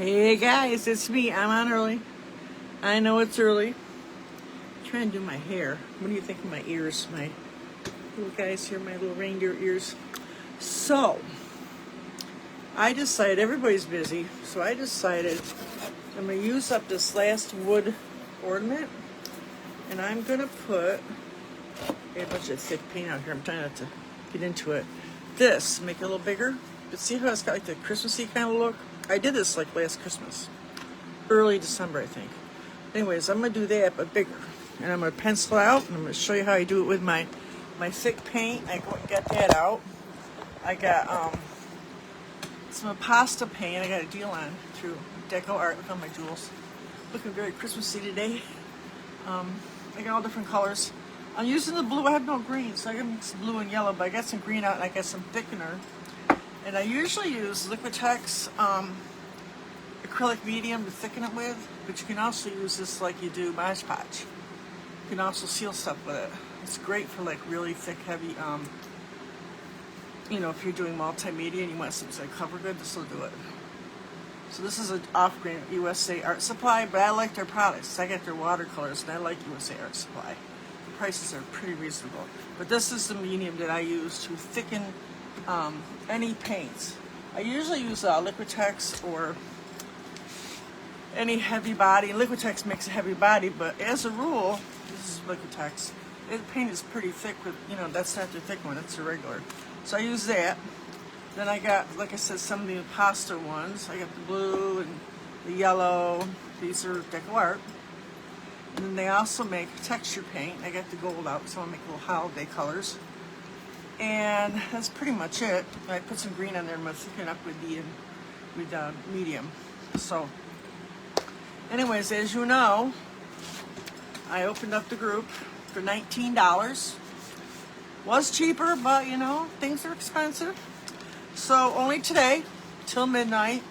Hey guys, it's me. I'm on early. I know it's early. I'm trying to do my hair. What do you think of my ears? My little guys here, my little reindeer ears. So, I decided, everybody's busy, so I decided I'm going to use up this last wood ornament, and I'm going to put a bunch of thick paint out here. I'm trying not to get into it. This, make it a little bigger. But see how it's got like the Christmassy kind of look? I did this like last Christmas. Early December, I think. Anyways, I'm going to do that, but bigger. And I'm going to pencil out, and I'm going to show you how I do it with my thick paint. I go and get that out. I got some pasta paint I got a deal on through Deco Art with all my jewels. Looking very Christmassy today. I got all different colors. I'm using the blue. I have no green, so I got mix blue and yellow, but I got some green out and I got some thickener. And I usually use Liquitex acrylic medium to thicken it with, but you can also use this like you do Mod Podge. You can also seal stuff with it. It's great for like really thick, heavy, if you're doing multimedia and you want something to cover good, this will do it. So this is an off-brand USA Art Supply, but I like their products. I get their watercolors, and I like USA Art Supply. The prices are pretty reasonable. But this is the medium that I use to thicken any paints. I usually use Liquitex or any heavy body. Liquitex makes a heavy body, but as a rule, this is Liquitex. The paint is pretty thick with, that's not the thick one, it's a regular. So I use that. Then I got, like I said, some of the pasta ones. I got the blue and the yellow. These are Deco Art. And then they also make texture paint. I got the gold out, so I make little holiday colors. And that's pretty much it. I put some green on there and I'm thicken up with medium. So, anyways, as you know, I opened up the group for $19. Was cheaper, but things are expensive. So only today, till midnight,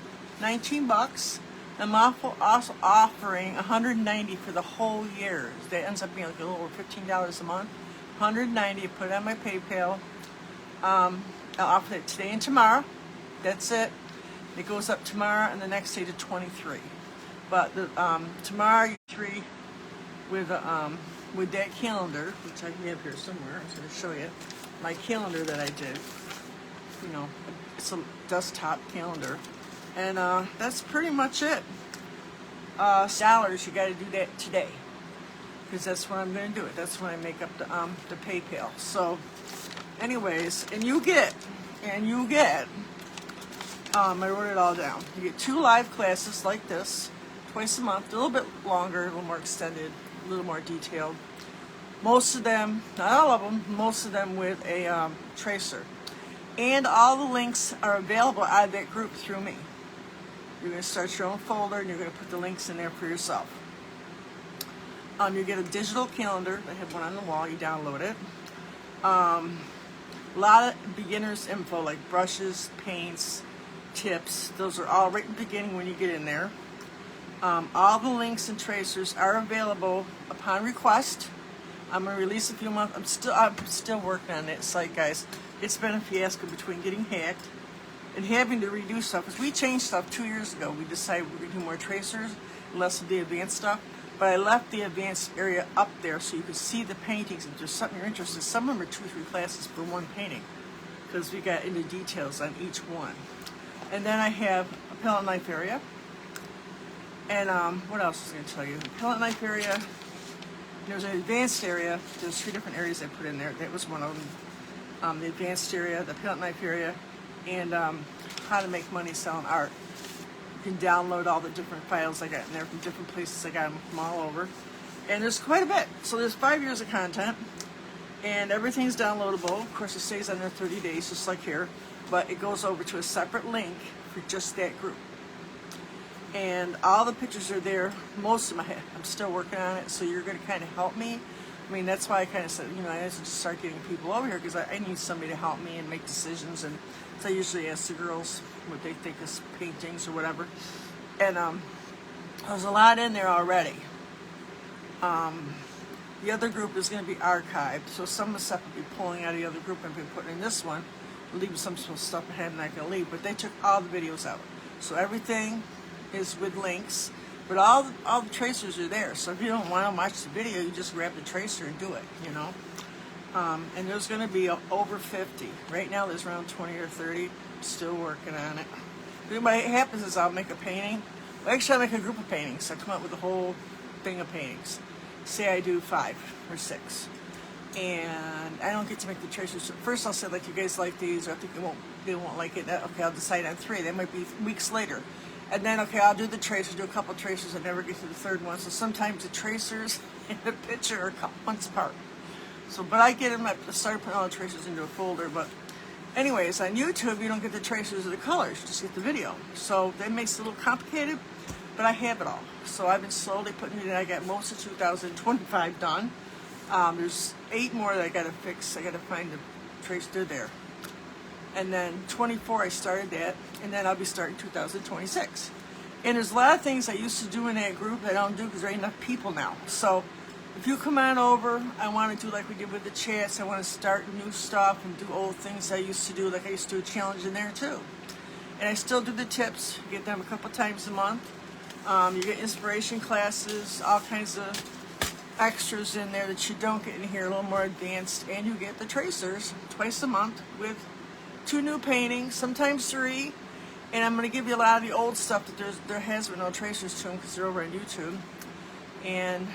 $19. I'm also offering $190 for the whole year. That ends up being like a little over $15 a month. $190, put it on my PayPal. I'll offer it today and tomorrow. That's it. It goes up tomorrow and the next day to $23. But tomorrow you $3 with that calendar, which I have here somewhere. I'm going to show you my calendar that I did. It's a desktop calendar, and that's pretty much it. Dollars, you got to do that today, because that's when I'm going to do it. That's when I make up the PayPal. So, anyways, and you get. I wrote it all down. You get 2 live classes like this twice a month, a little bit longer, a little more extended, a little more detailed. Most of them, not all of them, most of them with a tracer. And all the links are available out of that group through me. You're going to start your own folder and you're going to put the links in there for yourself. You get a digital calendar. I have one on the wall. You download it. A lot of beginner's info like brushes, paints, tips. Those are all right in the beginning when you get in there. All the links and tracers are available upon request. I'm going to release a few months. I'm still working on that site, guys. It's been a fiasco between getting hacked and having to redo stuff. Because we changed stuff 2 years ago. We decided we were going to do more tracers, less of the advanced stuff. But I left the advanced area up there so you could see the paintings. If there's something you're interested in, some of them are 2 or 3 classes for one painting. Because we got into details on each one. And then I have a palette knife area. And what else was I going to tell you? The palette knife area. There's an advanced area. There's 3 different areas I put in there. That was one of them. The advanced area, the palette knife area, and how to make money selling art. You can download all the different files I got in there from different places. I got them from all over. And there's quite a bit. So there's 5 years of content, and everything's downloadable. Of course, it stays on there 30 days, just like here. But it goes over to a separate link for just that group. And all the pictures are there. Most of them I'm still working on it, so you're going to kind of help me. I mean, that's why I kind of said, I have to just start getting people over here because I need somebody to help me and make decisions. And so I usually ask the girls what they think is paintings or whatever. And there's a lot in there already. The other group is going to be archived. So some of the stuff will be pulling out of the other group and be putting in this one. Leaving some stuff ahead and not going to leave. But they took all the videos out. So everything is with links, but all the tracers are there. So if you don't want to watch the video, you just grab the tracer and do it, you know. And there's going to be over 50. Right now there's around 20 or 30. Still working on it. But what happens is I'll make a painting. Well, actually, I'll make a group of paintings. I come up with a whole thing of paintings. Say I do 5 or 6. And I don't get to make the tracers. First I'll say, like, you guys like these, or I think they won't like it. Okay, I'll decide on 3. That might be weeks later. And then, okay, I'll do the tracers, do a couple of tracers. I never get to the third one. So sometimes the tracers and the picture are a couple months apart. So, but I get them, I started putting all the tracers into a folder. But anyways, on YouTube, you don't get the tracers or the colors, you just get the video. So that makes it a little complicated, but I have it all. So I've been slowly putting it in. I got most of 2025 done. There's 8 more that I got to fix. I got to find the tracer there. And then 24, I started that, and then I'll be starting 2026. And there's a lot of things I used to do in that group that I don't do because there ain't enough people now. So if you come on over, I want to do like we did with the chats. I want to start new stuff and do old things I used to do, like I used to do a challenge in there too. And I still do the tips. You get them a couple times a month. You get inspiration classes, all kinds of extras in there that you don't get in here, a little more advanced. And you get the tracers twice a month with 2 new paintings, sometimes 3. And I'm going to give you a lot of the old stuff that there has been no tracers to them because they're over on YouTube. And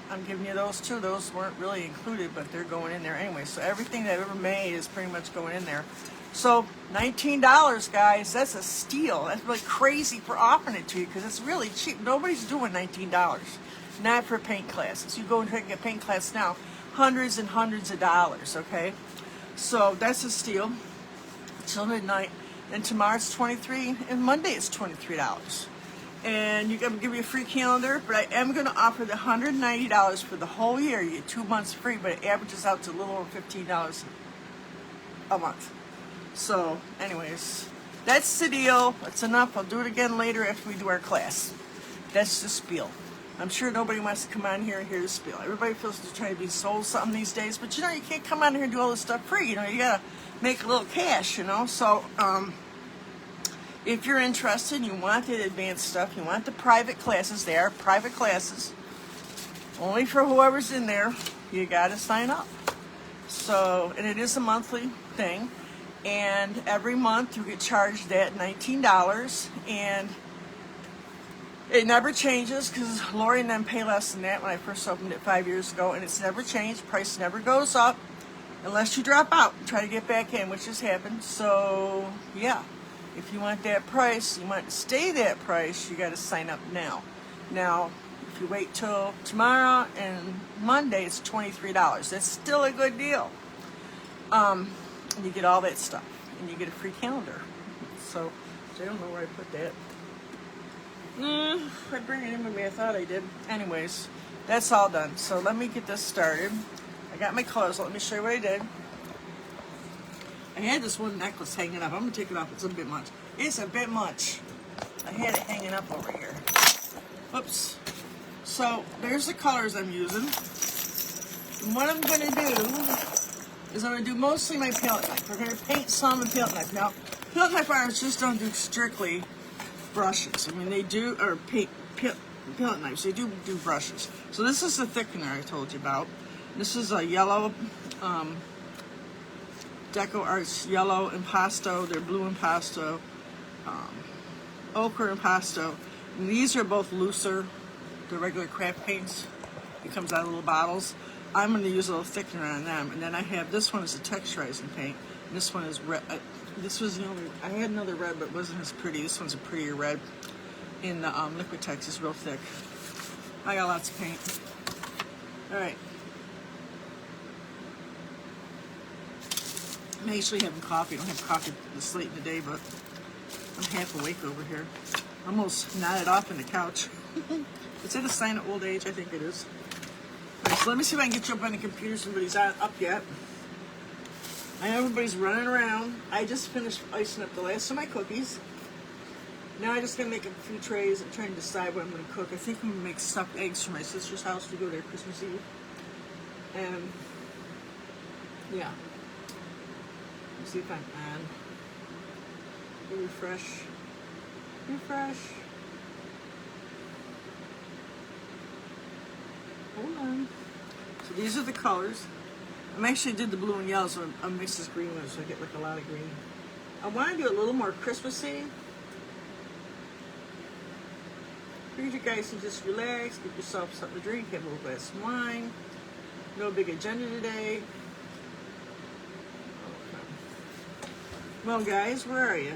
I'm giving you those too. Those weren't really included, but they're going in there anyway. So everything that I've ever made is pretty much going in there. So $19, guys, that's a steal. That's really crazy for offering it to you because it's really cheap. Nobody's doing $19. Not for paint classes. You go and get paint class now, hundreds and hundreds of dollars, okay? So that's a steal. Till midnight. Then tomorrow it's $23, and Monday it's $23. And you're going to give you a free calendar, but I am going to offer the $190 for the whole year. You get 2 months free, but it averages out to a little over $15 a month. So, anyways, that's the deal. That's enough. I'll do it again later after we do our class. That's the spiel. I'm sure nobody wants to come on here and hear the spiel. Everybody feels they're trying to be sold something these days, but you know, you can't come on here and do all this stuff free. You know, you got to make a little cash, you know. So, if you're interested, you want the advanced stuff, you want the private classes, they are private classes, only for whoever's in there, you got to sign up. So, and it is a monthly thing, and every month you get charged that $19, and it never changes because Lori and them pay less than that when I first opened it 5 years ago, and it's never changed. Price never goes up unless you drop out and try to get back in, which has happened. So, yeah. If you want that price, you want to stay that price, you got to sign up now. Now, if you wait till tomorrow and Monday, it's $23. That's still a good deal. And you get all that stuff, and you get a free calendar. So I don't know where I put that. I bring it in with me. I thought I did. Anyways, that's all done. So let me get this started. I got my colors. Let me show you what I did. I had this one necklace hanging up. I'm going to take it off. It's a bit much. It's a bit much. I had it hanging up over here. Whoops. So, there's the colors I'm using. And what I'm going to do is I'm going to do mostly my palette knife. We're going to paint some in palette knife. Now, palette knife artists just don't do strictly brushes. I mean, they do, or paint, palette knives. They do brushes. So this is the thickener I told you about. This is a yellow, Deco Arts yellow impasto, they're blue impasto, ochre impasto. And these are both looser, the regular craft paints. It comes out of little bottles. I'm going to use a little thickener on them. And then I have, this one is a texturizing paint. And this one is red. This was the only, I had another red, but it wasn't as pretty. This one's a prettier red. In the Liquitex, it's real thick. I got lots of paint. All right. I'm actually having coffee. I don't have coffee this late in the day, but I'm half awake over here. Almost nodded off in the couch. Is it a sign of old age? I think it is. All right, so let me see if I can get you up on the computer. Somebody's not up yet. I know everybody's running around. I just finished icing up the last of my cookies. Now I just gotta make a few trays. I'm trying to decide what I'm gonna cook. I think I'm gonna make stuffed eggs for my sister's house to go there Christmas Eve. And yeah. Let's see if I'm on. Refresh. Refresh. Hold on. So these are the colors. I actually did the blue and yellow, so I mixed this green one, so I get like a lot of green. I want to do it a little more Christmassy. Figured you guys can just relax, get yourself something to drink, have a little glass of wine. No big agenda today. Well, guys, where are you?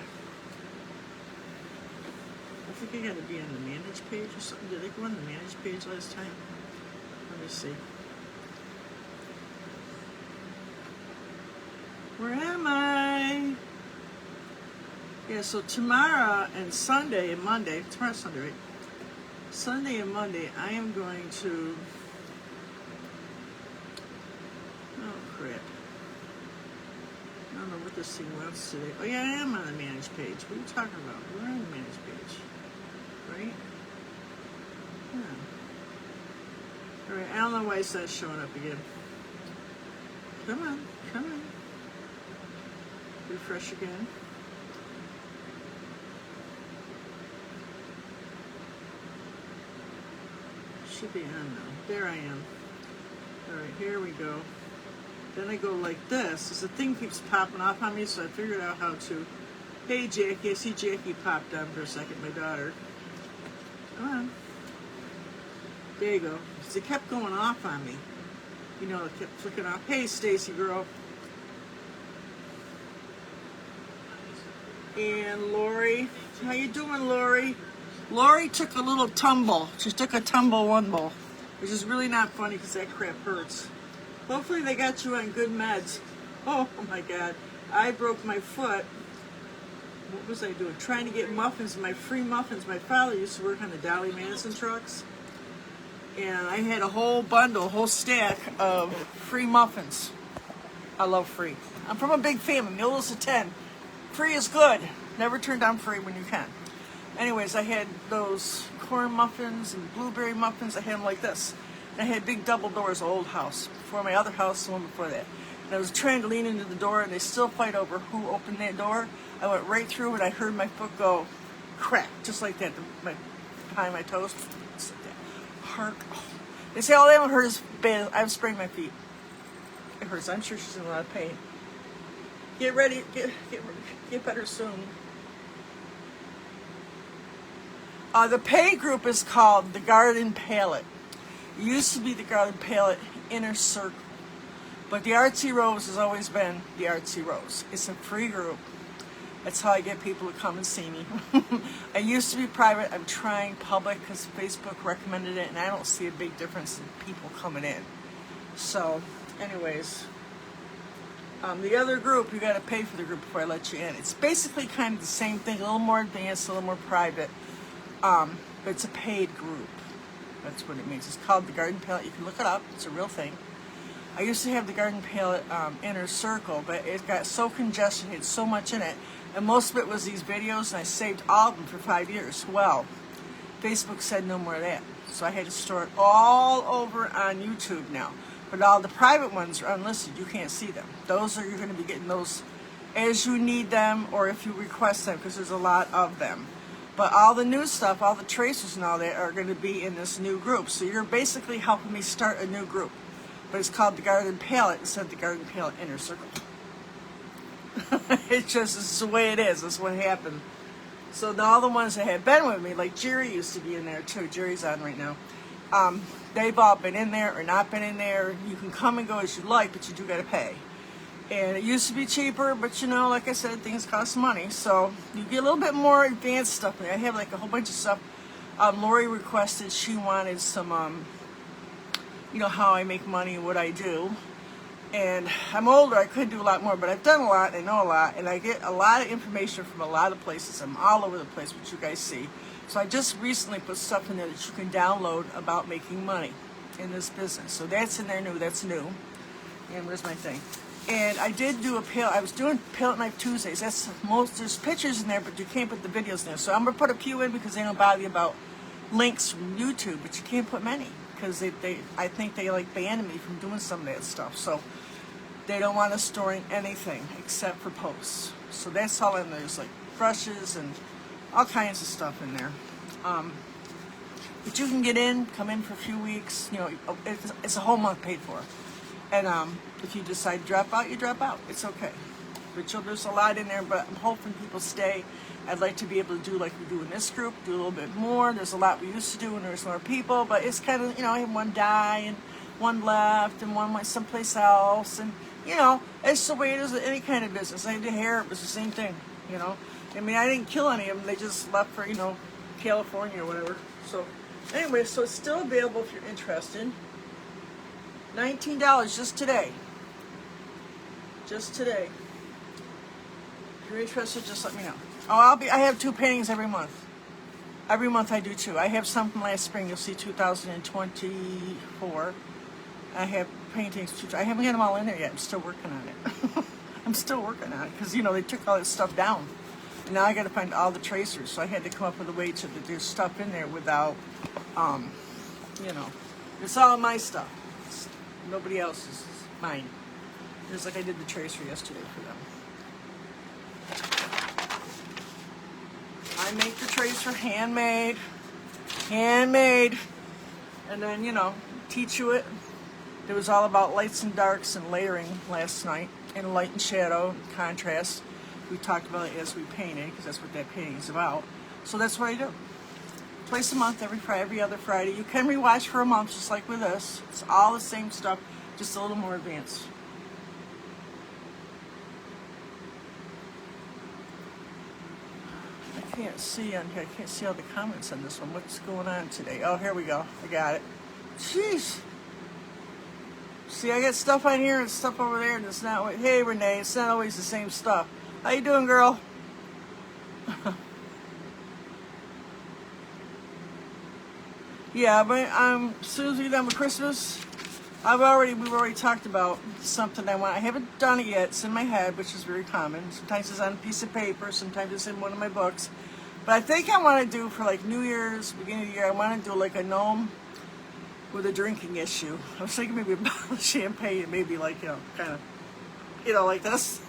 I think I got to be on the manage page or something. Did I go on the manage page last time? Let me see. Where am I? Yeah, so tomorrow and Sunday and Monday, tomorrow's Sunday, right? Sunday and Monday, I am going to, oh crap. I don't know what this thing wants today. Oh yeah, I am on the manage page. What are you talking about? We're on the manage page, right? Yeah. All right, I don't know why it's not showing up again. Come on, come on. Refresh again. Should be on now. There I am. All right, here we go. Then I go like this. As the thing keeps popping off on me, so I figured out how to. Hey, Jackie. I see Jackie popped on for a second, my daughter. Come on. There you go. So it kept going off on me. You know, it kept flicking off. Hey, Stacy girl. And Lori. How you doing, Lori? Lori took a little tumble. She took a tumble, which is really not funny because that crap hurts. Hopefully they got you on good meds. Oh my God. I broke my foot. What was I doing? Trying to get muffins, my free muffins. My father used to work on the Dolly Madison trucks. And I had a whole bundle, a whole stack of free muffins. I love free. I'm from a big family, the oldest of 10. Free is good. Never turn down free when you can. Anyways, I had those corn muffins and blueberry muffins. I had them like this. And I had big double doors, old house. Before my other house, the one before that. And I was trying to lean into the door, and they still fight over who opened that door. I went right through, and I heard my foot go crack, just like that, behind my toes. Just like that. Hurt. Oh. They say, oh, they don't hurt as bad. I've sprained my feet. It hurts. I'm sure she's in a lot of pain. Get ready. Get better soon. The pay group is called the Garden Palette. It used to be the Garden Palette Inner Circle. But the Artsy Rose has always been the Artsy Rose. It's a free group. That's how I get people to come and see me. I used to be private. I'm trying public because Facebook recommended it, and I don't see a big difference in people coming in. So, anyways, the other group, you got to pay for the group before I let you in. It's basically kind of the same thing, a little more advanced, a little more private. But it's a paid group. That's what it means. It's called the Garden Palette. You can look it up. It's a real thing. I used to have the Garden Palette Inner Circle, but it got so congested. It had so much in it. And most of it was these videos, and I saved all of them for 5 years. Well, Facebook said no more of that. So I had to store it all over on YouTube now. But all the private ones are unlisted. You can't see them. Those are, you're going to be getting those as you need them or if you request them, because there's a lot of them. But all the new stuff, all the tracers and all that are going to be in this new group. So you're basically helping me start a new group. But it's called the Garden Palette instead of the Garden Palette Inner Circle. It's the way it is. That's what happened. So all the ones that had been with me, like Jerry used to be in there too. Jerry's on right now. They've all been in there or not been in there. You can come and go as you like, but you do got to pay. And it used to be cheaper, but you know, like I said, things cost money. So you get a little bit more advanced stuff. I have like a whole bunch of stuff. Lori requested, she wanted some, you know, how I make money and what I do. And I'm older, I could do a lot more, but I've done a lot, I know a lot, and I get a lot of information from a lot of places. I'm all over the place, which you guys see. So I just recently put stuff in there that you can download about making money in this business. So that's in there new, that's new. And where's my thing? And I did do I was doing Palette Knife Tuesdays. That's there's pictures in there, but you can't put the videos in there. So I'm gonna put a few in because they don't bother you about links from YouTube, but you can't put many because I think they like banned me from doing some of that stuff. So they don't want us storing anything except for posts. So that's all in there. There's like brushes and all kinds of stuff in there. But you can get in, come in for a few weeks. You know, it's a whole month paid for. And if you decide to drop out, you drop out. It's okay. But there's a lot in there, but I'm hoping people stay. I'd like to be able to do like we do in this group, do a little bit more. There's a lot we used to do when there's more people, but it's kind of, you know, I had one die and one left and one went someplace else. And, you know, it's the way it is in any kind of business. I did hair, it was the same thing, you know. I mean, I didn't kill any of them. They just left for, you know, California or whatever. So, anyway, so it's still available if you're interested. $19 just today. Just today. If you're interested, just let me know. Oh, I have 2 paintings every month. Every month I do 2. I have some from last spring. You'll see 2024. I have paintings. I haven't got them all in there yet. I'm still working on it. I'm still working on it because, you know, they took all this stuff down. And now I got to find all the tracers. So I had to come up with a way to there's stuff in there without, you know, it's all my stuff. It's nobody else's. It's mine. Just like I did the tracer yesterday for them. I make the tracer handmade, and then, you know, teach you it. It was all about lights and darks and layering last night, and light and shadow, contrast. We talked about it as we painted, because that's what that painting is about. So that's what I do. Twice a month, every other Friday. You can rewatch for a month, just like with this. It's all the same stuff, just a little more advanced. I can't see on here. I can't see all the comments on this one. What's going on today? Oh, here we go. I got it. Jeez. See, I got stuff on here and stuff over there, and it's not. Hey, Renee, it's not always the same stuff. How you doing, girl? Yeah, but as soon as we're done with Christmas, we've already talked about something I want. I haven't done it yet. It's in my head, which is very common. Sometimes it's on a piece of paper. Sometimes it's in one of my books. But I think I want to do for like New Year's, beginning of the year, I want to do like a gnome with a drinking issue. I was thinking maybe a bottle of champagne, maybe like, you know, kind of, you know, like this.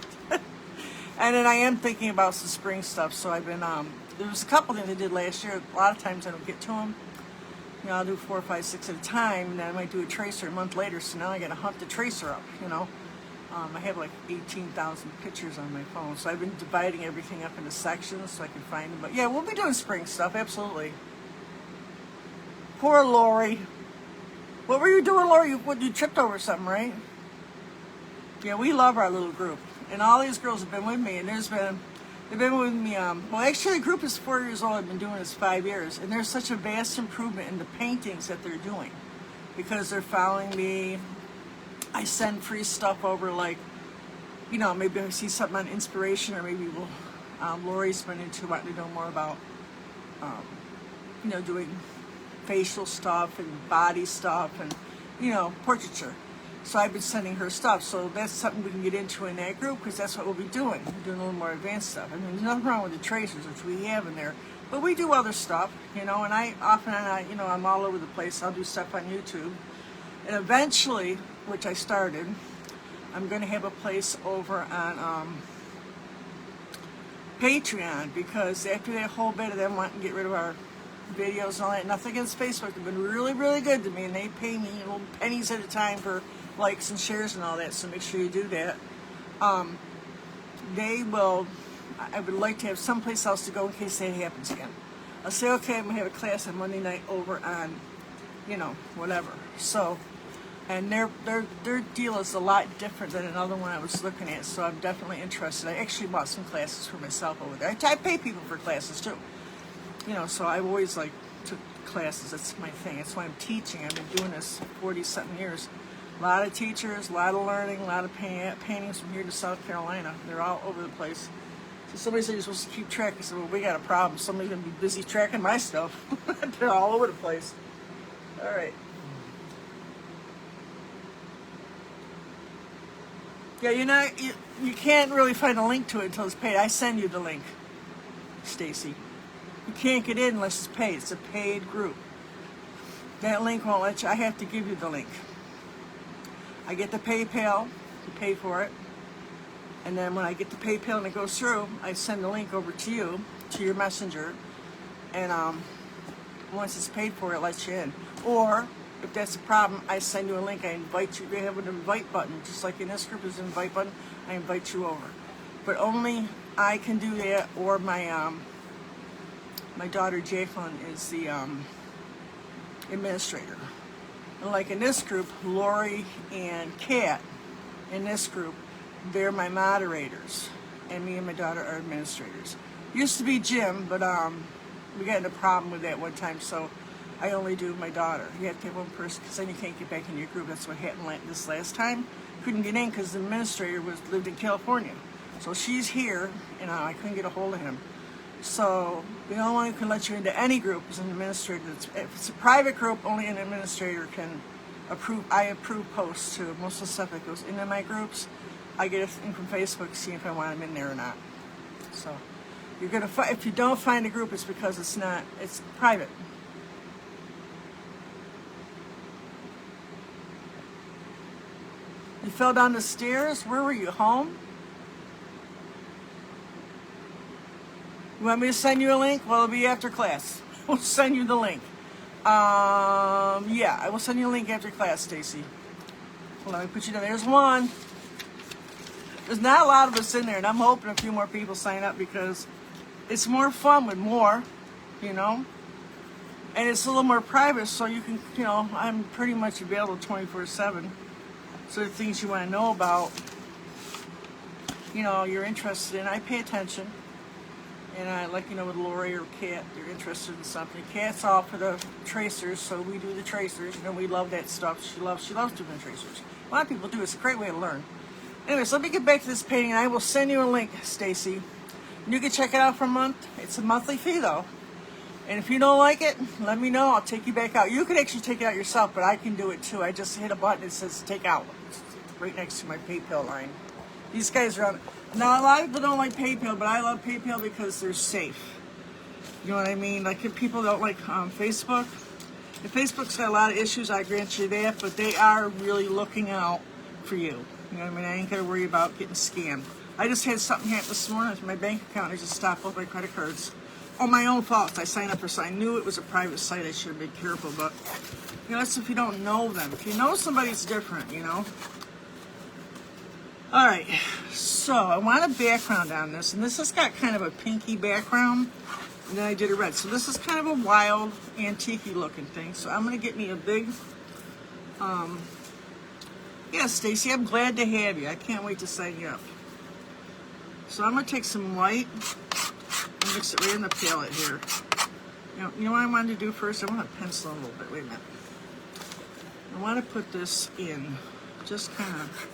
And then I am thinking about some spring stuff. So I've been, there was a couple things I did last year. A lot of times I don't get to them. You know, I'll do 4, 5, 6 at a time, and then I might do a tracer a month later, so now I gotta hunt the tracer up, you know. I have like 18,000 pictures on my phone, so I've been dividing everything up into sections so I can find them. But yeah, we'll be doing spring stuff, absolutely. Poor Lori. What were you doing, Lori? You tripped over something, right? Yeah, we love our little group. And all these girls have been with me, and they've been with me, well, actually the group is 4 years old. I've been doing this 5 years. And there's such a vast improvement in the paintings that they're doing because they're following me. I send free stuff over, like, you know, maybe I see something on inspiration, or maybe Lori's been into wanting to know more about, you know, doing facial stuff and body stuff and, you know, portraiture. So I've been sending her stuff. So that's something we can get into in that group because that's what we'll be doing. We're doing a little more advanced stuff. I mean, there's nothing wrong with the tracers, which we have in there. But we do other stuff, you know, and I often, you know, I'm all over the place. I'll do stuff on YouTube. And eventually, which I started, I'm going to have a place over on Patreon, because after that whole bit of them wanting to get rid of our videos and all that, nothing against Facebook, they've been really, really good to me, and they pay me little pennies at a time for likes and shares and all that, so make sure you do that. They will, I would like to have someplace else to go in case that happens again. I'll say, okay, I'm going to have a class on Monday night over on, you know, whatever. So, and their deal is a lot different than another one I was looking at, so I'm definitely interested. I actually bought some classes for myself over there. I pay people for classes too. You know, so I've always like took classes. That's my thing. That's why I'm teaching. I've been doing this 40-something years. A lot of teachers, a lot of learning, a lot of paintings from here to South Carolina. They're all over the place. So somebody said you're supposed to keep track. I said, well, we got a problem. Somebody's going to be busy tracking my stuff. They're all over the place. All right. Yeah, you can't really find a link to it until it's paid. I send you the link, Stacy. You can't get in unless it's paid. It's a paid group. That link won't let you. I have to give you the link. I get the PayPal to pay for it. And then when I get the PayPal and it goes through, I send the link over to you, to your messenger. And once it's paid for, it lets you in. Or if that's a problem, I send you a link. I invite you. They have an invite button, just like in this group is an invite button. I invite you over, but only I can do that, or my my daughter Jacqueline is the administrator. And like in this group, Lori and Kat, in this group, they're my moderators, and me and my daughter are administrators. Used to be Jim, but we got in a problem with that one time, so I only do my daughter. You have to have one person, because then you can't get back in your group. That's what happened this last time. Couldn't get in because the administrator lived in California. So she's here, and I couldn't get a hold of him. So the only one who can let you into any group is an administrator. If it's a private group, only an administrator can approve. I approve posts too. Most of the stuff that goes into my groups, I get a thing from Facebook to see if I want them in there or not. So you're gonna if you don't find a group, it's because it's private. You fell down the stairs? Where were you, home? You want me to send you a link? Well, it'll be after class. We'll send you the link. Yeah, I will send you a link after class, Stacy. Well, let me put you down. There's one. There's not a lot of us in there, and I'm hoping a few more people sign up because it's more fun with more, you know? And it's a little more private, so you can, you know, I'm pretty much available 24/7. So the things you want to know about, you know, you're interested in, I pay attention. And I like, you know, with Lori or Kat, they're interested in something. Kat's all for the tracers, so we do the tracers. You know, we love that stuff. She loves doing the tracers. A lot of people do. It's a great way to learn. Anyways, let me get back to this painting, and I will send you a link, Stacy. You can check it out for a month. It's a monthly fee, though. And if you don't like it, let me know. I'll take you back out. You could actually take it out yourself, but I can do it, too. I just hit a button that says take out. It's right next to my PayPal line. These guys are on... Now, a lot of people don't like PayPal, but I love PayPal because they're safe. You know what I mean? Like, if people don't like Facebook, if Facebook's got a lot of issues, I grant you that, but they are really looking out for you. You know what I mean? I ain't got to worry about getting scammed. I just had something happen this morning with my bank account. I just stopped both my credit cards. On my own fault. I signed up for something. I knew it was a private site. I should have been careful, but, you know, that's if you don't know them. If you know somebody, it's different, you know? All right, so I want a background on this, and this has got kind of a pinky background, and then I did a red. So this is kind of a wild, antique-y looking thing. So I'm gonna get me a big, yeah, Stacy, I'm glad to have you. I can't wait to sign you up. So I'm gonna take some white and mix it right in the palette here. You know what I wanted to do first? I want to pencil a little bit. Wait a minute. I want to put this in, just kind of.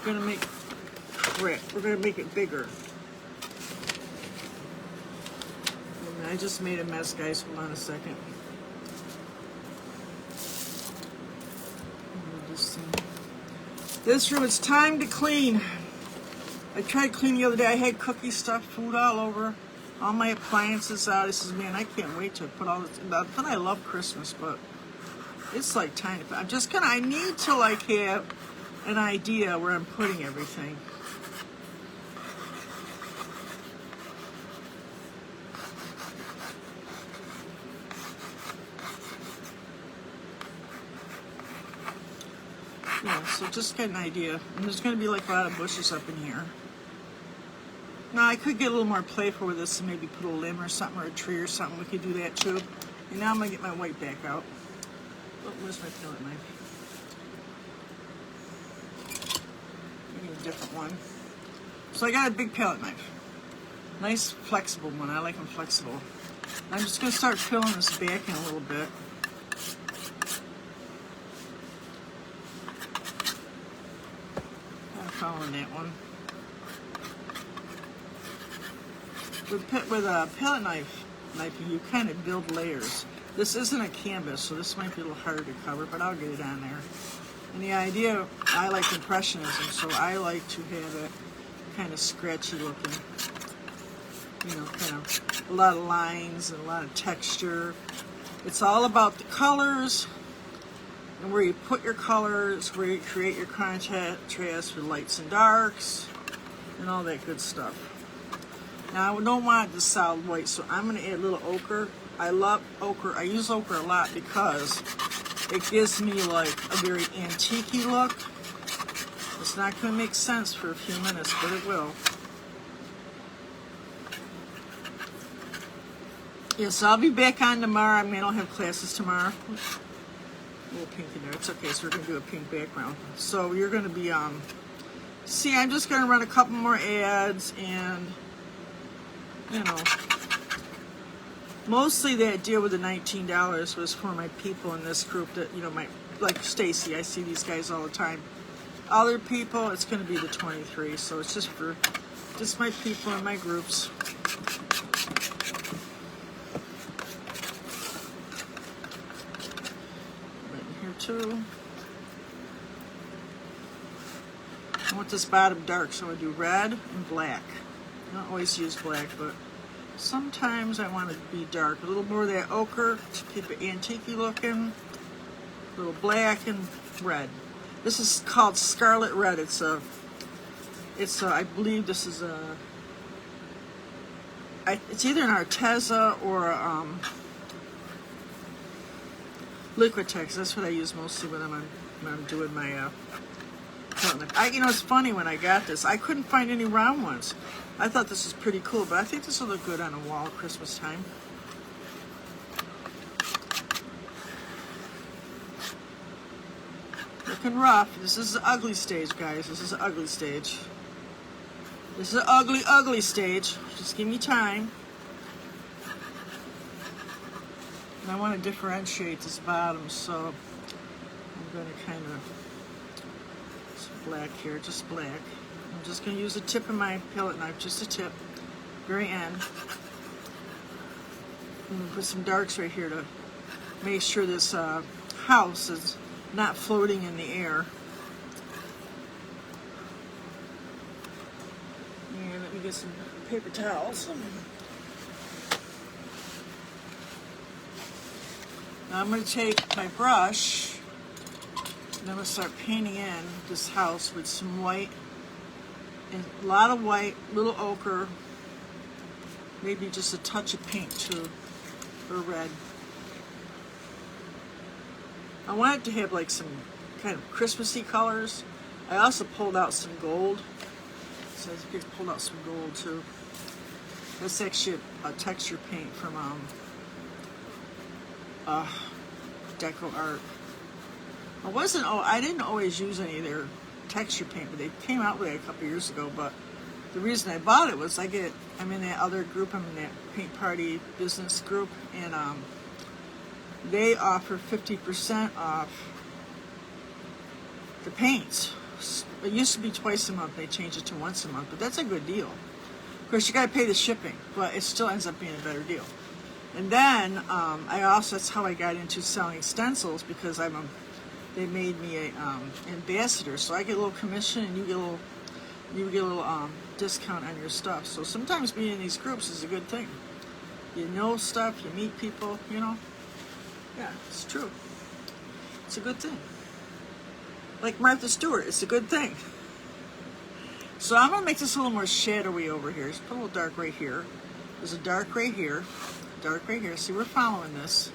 We're gonna make it bigger. And I just made a mess, guys. Hold on a second. This room, it's time to clean. I tried cleaning the other day. I had cookie stuff, food all over, all my appliances out. I says, man, I can't wait to put all this. But I love Christmas, but it's like time to. I need to like have an idea where I'm putting everything. Yeah, so just get an idea. And there's going to be like a lot of bushes up in here. Now I could get a little more playful with this and maybe put a limb or something or a tree or something. We could do that too. And now I'm going to get my white back out. Oh, where's my palette knife? Different one. So I got a big palette knife. Nice flexible one. I like them flexible. I'm just going to start filling this back in a little bit. I'm following that one. With a palette knife, you kind of build layers. This isn't a canvas, so this might be a little harder to cover, but I'll get it on there. And the idea, I like impressionism, so I like to have it kind of scratchy looking. You know, kind of a lot of lines and a lot of texture. It's all about the colors and where you put your colors, where you create your contrast with lights and darks, and all that good stuff. Now, I don't want it to solid white, so I'm going to add a little ochre I love ochre. I use ochre a lot because it gives me like a very antique-y look. It's not going to make sense for a few minutes, but it will. Yes, I'll be back on tomorrow. I mean, I don't have classes tomorrow. A little pink in there. It's okay, so we're going to do a pink background. So you're going to be, see, I'm just going to run a couple more ads and, you know, mostly that deal with the $19 was for my people in this group that, you know, like Stacy, I see these guys all the time. Other people, it's going to be the 23, so it's just for just my people in my groups. Too. I want this bottom dark, so I do red and black. I don't always use black, but sometimes I want it to be dark. A little more of that ochre to keep it antique-y looking. A little black and red. This is called Scarlet Red. It's I believe this is it's either an Arteza or a, Liquitex. That's what I use mostly when I'm doing my you know, it's funny, when I got this, I couldn't find any round ones. I thought this was pretty cool, but I think this will look good on a wall at Christmas time. Looking rough. This is the ugly stage, guys. This is the ugly stage. This is the ugly, ugly stage. Just give me time. And I want to differentiate this bottom, so I'm going to kind of, some black here, just black. I'm just going to use the tip of my palette knife, just a tip, very end. I'm going to put some darks right here to make sure this house is not floating in the air. And let me get some paper towels. Now I'm going to take my brush and I'm going to start painting in this house with some white, and a lot of white, little ochre, maybe just a touch of pink too, or red. I want it to have like some kind of Christmassy colors. I also pulled out some gold, so I pulled out some gold too. That's actually a texture paint from Deco Art. I didn't always use any of their texture paint, but they came out with it a couple years ago. But the reason I bought it was I'm in that other group, I'm in that paint party business group, and they offer 50% off the paints. It used to be twice a month, they changed it to once a month, but that's a good deal. Of course, you got to pay the shipping, but it still ends up being a better deal. And then that's how I got into selling stencils, because they made me a ambassador, so I get a little commission and you get a little discount on your stuff. So sometimes being in these groups is a good thing. You know stuff, you meet people, you know. Yeah, it's true. It's a good thing. Like Martha Stewart, it's a good thing. So I'm gonna make this a little more shadowy over here. Just put a little dark right here. There's a dark right here. Dark right here. See, we're following this.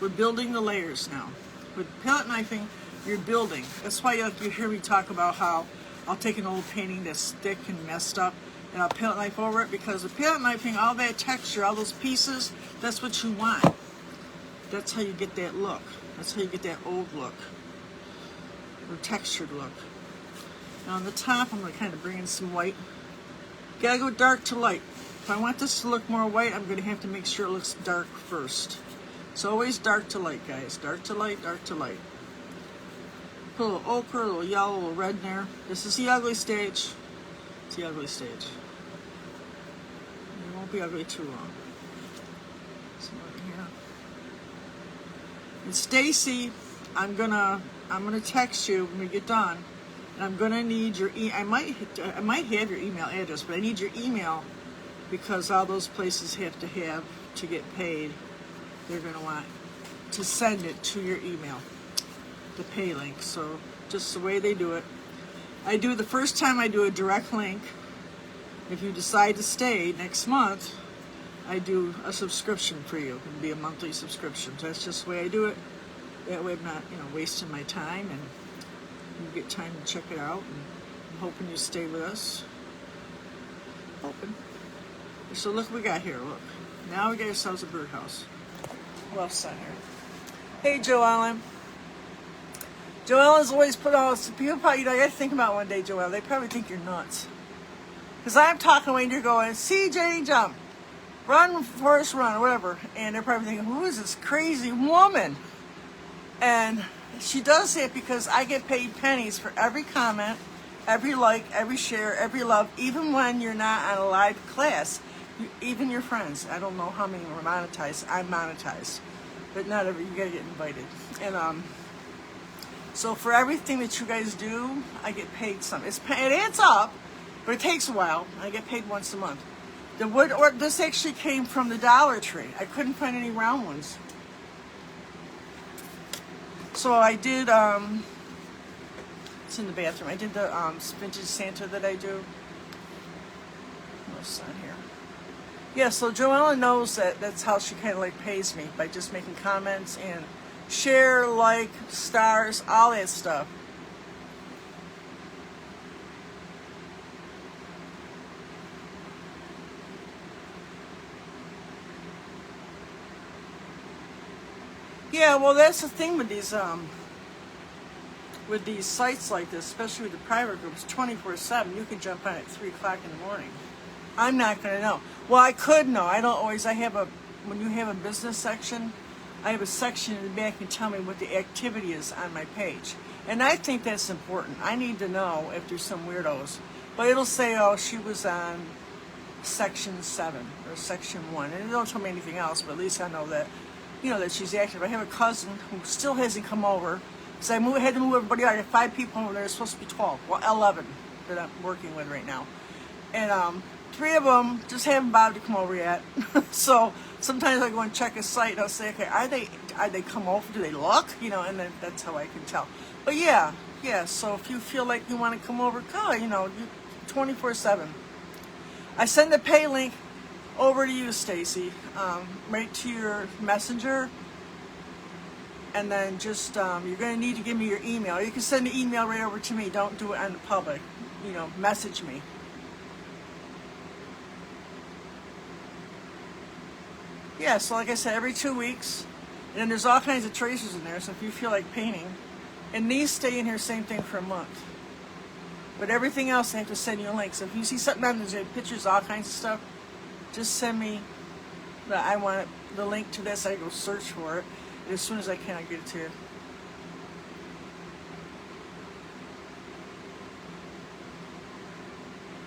We're building the layers now. With palette knifing, you're building. That's why you hear me talk about how I'll take an old painting that's thick and messed up and I'll palette knife over it, because the palette knifing, all that texture, all those pieces, that's what you want. That's how you get that look. That's how you get that old look, or textured look. Now on the top, I'm going to kind of bring in some white. Gotta go dark to light. If I want this to look more white, I'm going to have to make sure it looks dark first. It's always dark to light, guys. Dark to light, dark to light. Put a little ochre, a little yellow, a little red in there. This is the ugly stage. It's the ugly stage. It won't be ugly too long. Some over here. And Stacy, I'm gonna text you when we get done, and I'm gonna need your I might have your email address, but I need your email, because all those places have to get paid. They're going to want to send it to your email, the pay link. So just the way they do it. The first time I do a direct link. If you decide to stay next month, I do a subscription for you. It'll be a monthly subscription. So that's just the way I do it. That way I'm not, wasting my time, and you get time to check it out. And I'm hoping you stay with us. Hoping. So look what we got here. Look. Now we got ourselves a birdhouse. Well center. Hey, Joellen. Joellen's always put all this. People probably, I got to think about one day, Joelle. They probably think you're nuts. Because I'm talking when you're going, see Jenny jump. Run, Forrest, run, or whatever. And they're probably thinking, who is this crazy woman? And she does it because I get paid pennies for every comment, every like, every share, every love, even when you're not on a live class. Even your friends. I don't know how many were monetized. I'm monetized. But not every, you gotta get invited. And so for everything that you guys do, I get paid some. It adds up, but it takes a while. I get paid once a month. The wood, or this actually came from the Dollar Tree. I couldn't find any round ones. So I did, it's in the bathroom. I did the vintage Santa that I do. What's on here? Yeah, so Joella knows that that's how she kind of like pays me, by just making comments and share, like, stars, all that stuff. Yeah, well, that's the thing with these sites like this, especially with the private groups, 24/7. You can jump on at 3 o'clock in the morning. I'm not going to know. Well, I could know. I don't always. When you have a business section, I have a section in the back and tell me what the activity is on my page. And I think that's important. I need to know if there's some weirdos. But it'll say, oh, she was on section 7 or section 1. And it don't tell me anything else, but at least I know that, that she's active. I have a cousin who still hasn't come over. So I had to move everybody out. I had 5 people over there. It's supposed to be 12. Well, 11 that I'm working with right now. And 3 of them just haven't bothered to come over yet. So sometimes I go and check a site and I'll say, okay, are they come over? Do they look? And then that's how I can tell. But yeah. So if you feel like you want to come over, go. 24/7. I send the pay link over to you, Stacy, right to your messenger. And then just, you're going to need to give me your email. You can send the email right over to me. Don't do it on the public. Message me. Yeah, so like I said, every 2 weeks. And then there's all kinds of tracers in there, so if you feel like painting. And these stay in here, same thing, for a month. But everything else, I have to send you a link. So if you see something on there, pictures, all kinds of stuff, just send me I want the link to this. I go search for it. And as soon as I can, I get it to you.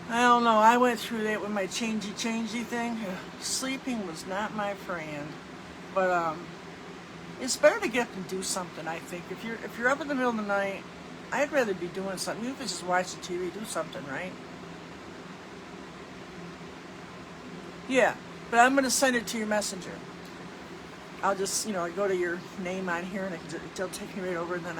I don't know. I went through that with my changey thing. Sleeping was not my friend. But it's better to get up and do something, I think. If you're up in the middle of the night, I'd rather be doing something. You could just watch the TV, do something, right? Yeah, but I'm going to send it to your messenger. I'll just, I go to your name on here, and it'll take me right over, and then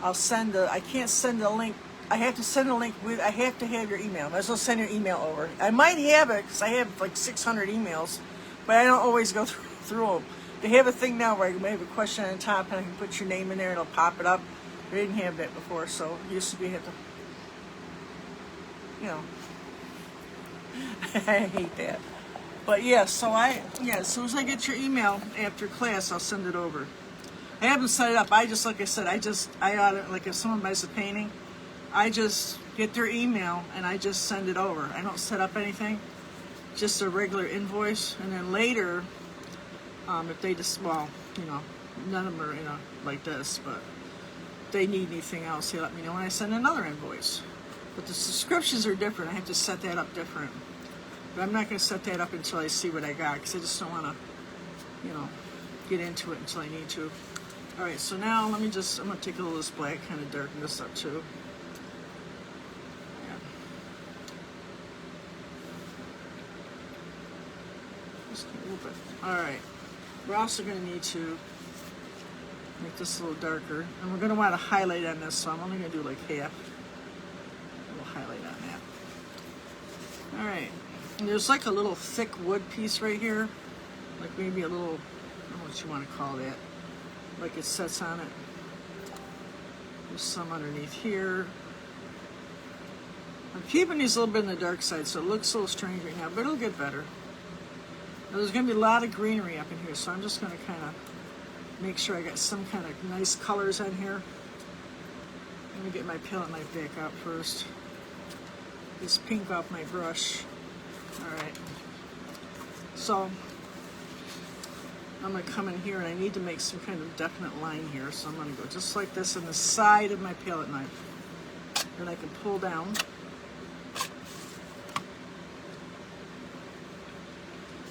I'll send I can't send the link. I have to send a link I have to have your email. I might as well send your email over. I might have it, because I have like 600 emails, but I don't always go through them. They have a thing now where I may have a question on the top, and I can put your name in there, and it'll pop it up. They didn't have that before, so it used to be, have to, I hate that. But yeah, so as soon as I get your email after class, I'll send it over. I haven't set it up. I just, like I said, I ought to, like if someone buys a painting, I just get their email and I just send it over. I don't set up anything, just a regular invoice. And then later, if they just, none of them are, like this, but if they need anything else, they let me know and I send another invoice. But the subscriptions are different. I have to set that up different. But I'm not going to set that up until I see what I got, because I just don't want to, get into it until I need to. All right, so now I'm going to take a little of this black, kind of darken this up too. Yeah. Just a little bit. All right. We're also going to need to make this a little darker. And we're going to want to highlight on this, so I'm only going to do like half. A little highlight on that. All right. And there's like a little thick wood piece right here, like maybe a little, I don't know what you want to call that, like it sets on it. There's some underneath here. I'm keeping these a little bit in the dark side, so it looks a little strange right now, but it'll get better. Now, there's going to be a lot of greenery up in here, so I'm just going to kind of make sure I got some kind of nice colors on here. Let me get my palette knife back out first. This pink off my brush. Alright. So, I'm going to come in here and I need to make some kind of definite line here. So I'm going to go just like this on the side of my palette knife. Then I can pull down.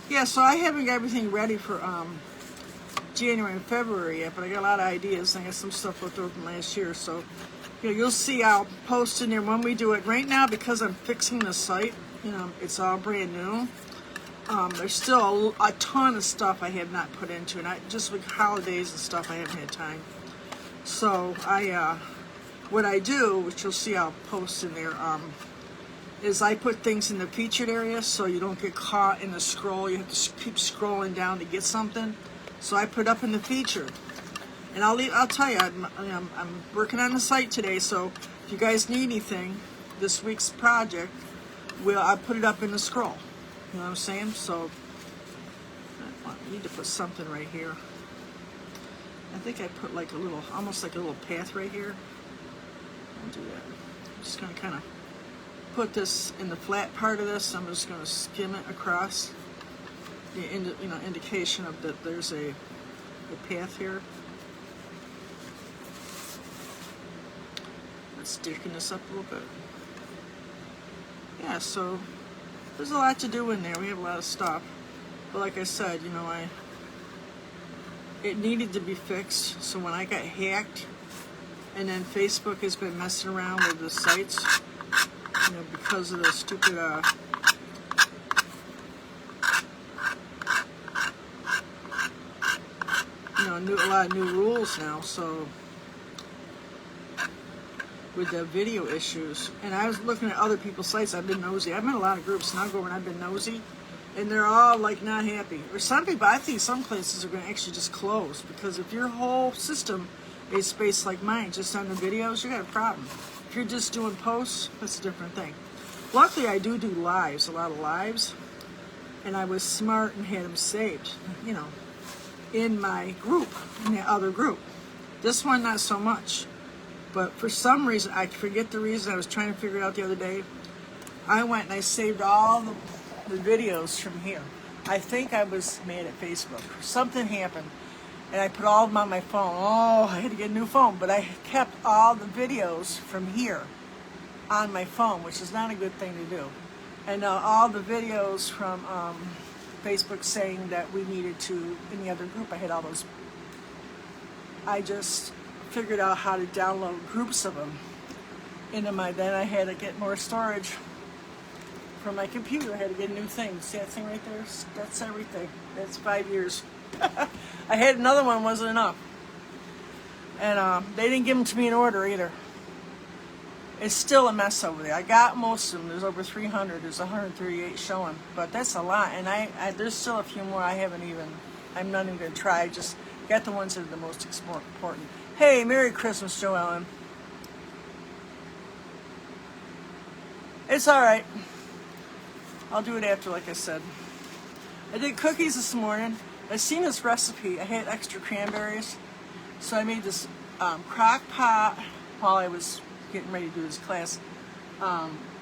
Yeah, so I haven't got everything ready for January and February yet, but I got a lot of ideas. I got some stuff left over from last year, so you'll see I'll post in there when we do it. Right now, because I'm fixing the site, it's all brand new. There's still a ton of stuff I have not put into it. Just with holidays and stuff, I haven't had time. So what I do, which you'll see I'll post in there, is I put things in the featured area so you don't get caught in the scroll. You have to keep scrolling down to get something. So I put up in the featured. And I'll tell you, I'm working on the site today, so if you guys need anything, this week's project, I put it up in the scroll. You know what I'm saying? So I need to put something right here. I think I put like a little, almost like a little path right here. I'll do that. I'm just going to kind of put this in the flat part of this. I'm just going to skim it across. The indication of that there's a path here. Let's thicken this up a little bit. Yeah, so there's a lot to do in there. We have a lot of stuff. But like I said, it needed to be fixed. So when I got hacked, and then Facebook has been messing around with the sites, because of the stupid a lot of new rules now, so with the video issues. And I was looking at other people's sites. I've been nosy. I've been in a lot of groups, and I'll go and I've been nosy, and they're all like not happy. Or some people, I think some places are going to actually just close, because if your whole system is based like mine, just on the videos, you got a problem. If you're just doing posts, that's a different thing. Luckily, I do lives, a lot of lives, and I was smart and had them saved, in my group, in the other group. This one, not so much. But for some reason, I forget the reason, I was trying to figure it out the other day. I went and I saved all the videos from here. I think I was mad at Facebook. Something happened, and I put all of them on my phone. Oh, I had to get a new phone, but I kept all the videos from here on my phone, which is not a good thing to do. And all the videos from Facebook saying that we needed to, in the other group, I had all those. I just figured out how to download groups of them into then I had to get more storage for my computer. I had to get a new thing. See that thing right there? That's everything. That's 5 years. I had another one, wasn't enough. And they didn't give them to me in order either. It's still a mess over there. I got most of them. There's over 300. There's 138 showing. But that's a lot. And I there's still a few more I'm not even going to try. I just got the ones that are the most important. Hey, Merry Christmas, Joellen. It's all right. I'll do it after, like I said. I did cookies this morning. I seen this recipe. I had extra cranberries, so I made this crock pot while I was getting ready to do this class.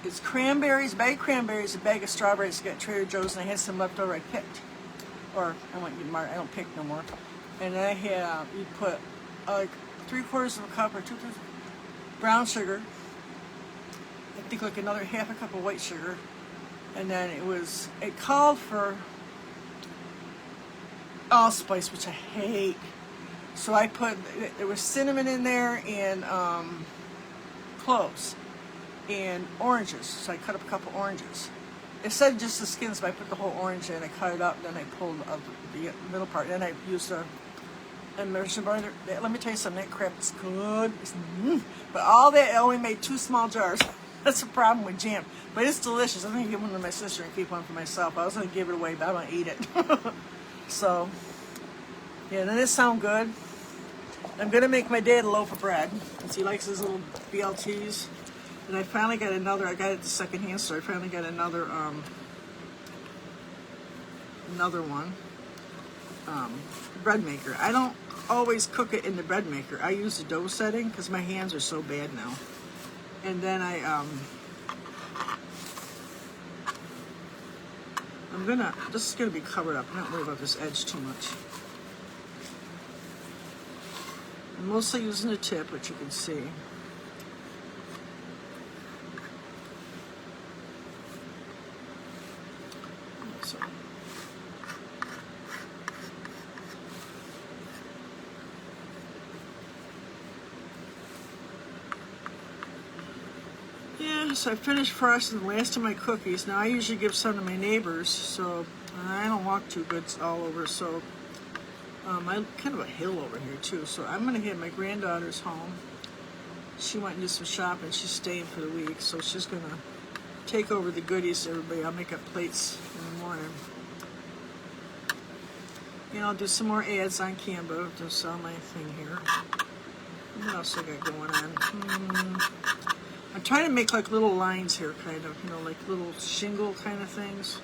It's cranberries, bag of cranberries, a bag of strawberries. I got Trader Joe's, and I had some left over I picked. Or I don't pick no more. And then I had you put like 3/4 of a cup or 2/3 brown sugar. I think like another half a cup of white sugar. And then it called for allspice, which I hate. So I there was cinnamon in there and cloves and oranges. So I cut up a couple oranges. It said just the skins, but I put the whole orange in. I cut it up, then I pulled up the middle part. Then I used a immersion blender. Let me tell you something, that crap is good. But all that, I only made 2 small jars. That's a problem with jam. But it's delicious. I'm going to give one to my sister and keep one for myself. I was going to give it away, but I don't eat it. So, yeah, doesn't it sound good? I'm going to make my dad a loaf of bread, because he likes his little BLTs. And I finally got another, I got it at the secondhand store. I finally got another one, bread maker. I don't always cook it in the bread maker. I use the dough setting because my hands are so bad now. And then this is gonna be covered up. I'm not worried about this edge too much. I'm mostly using the tip, which you can see. So. Yeah, so I finished frosting the last of my cookies. Now I usually give some to my neighbors, so I don't walk too good all over, so I'm kind of a hill over here too. So I'm gonna have my granddaughter's home. She went and did some shopping. She's staying for the week, so she's gonna take over the goodies to everybody. I'll make up plates in the morning. And I'll do some more ads on Canva to sell my thing here. What else I got going on? I'm trying to make like little lines here, kind of, you know, like little shingle kind of things.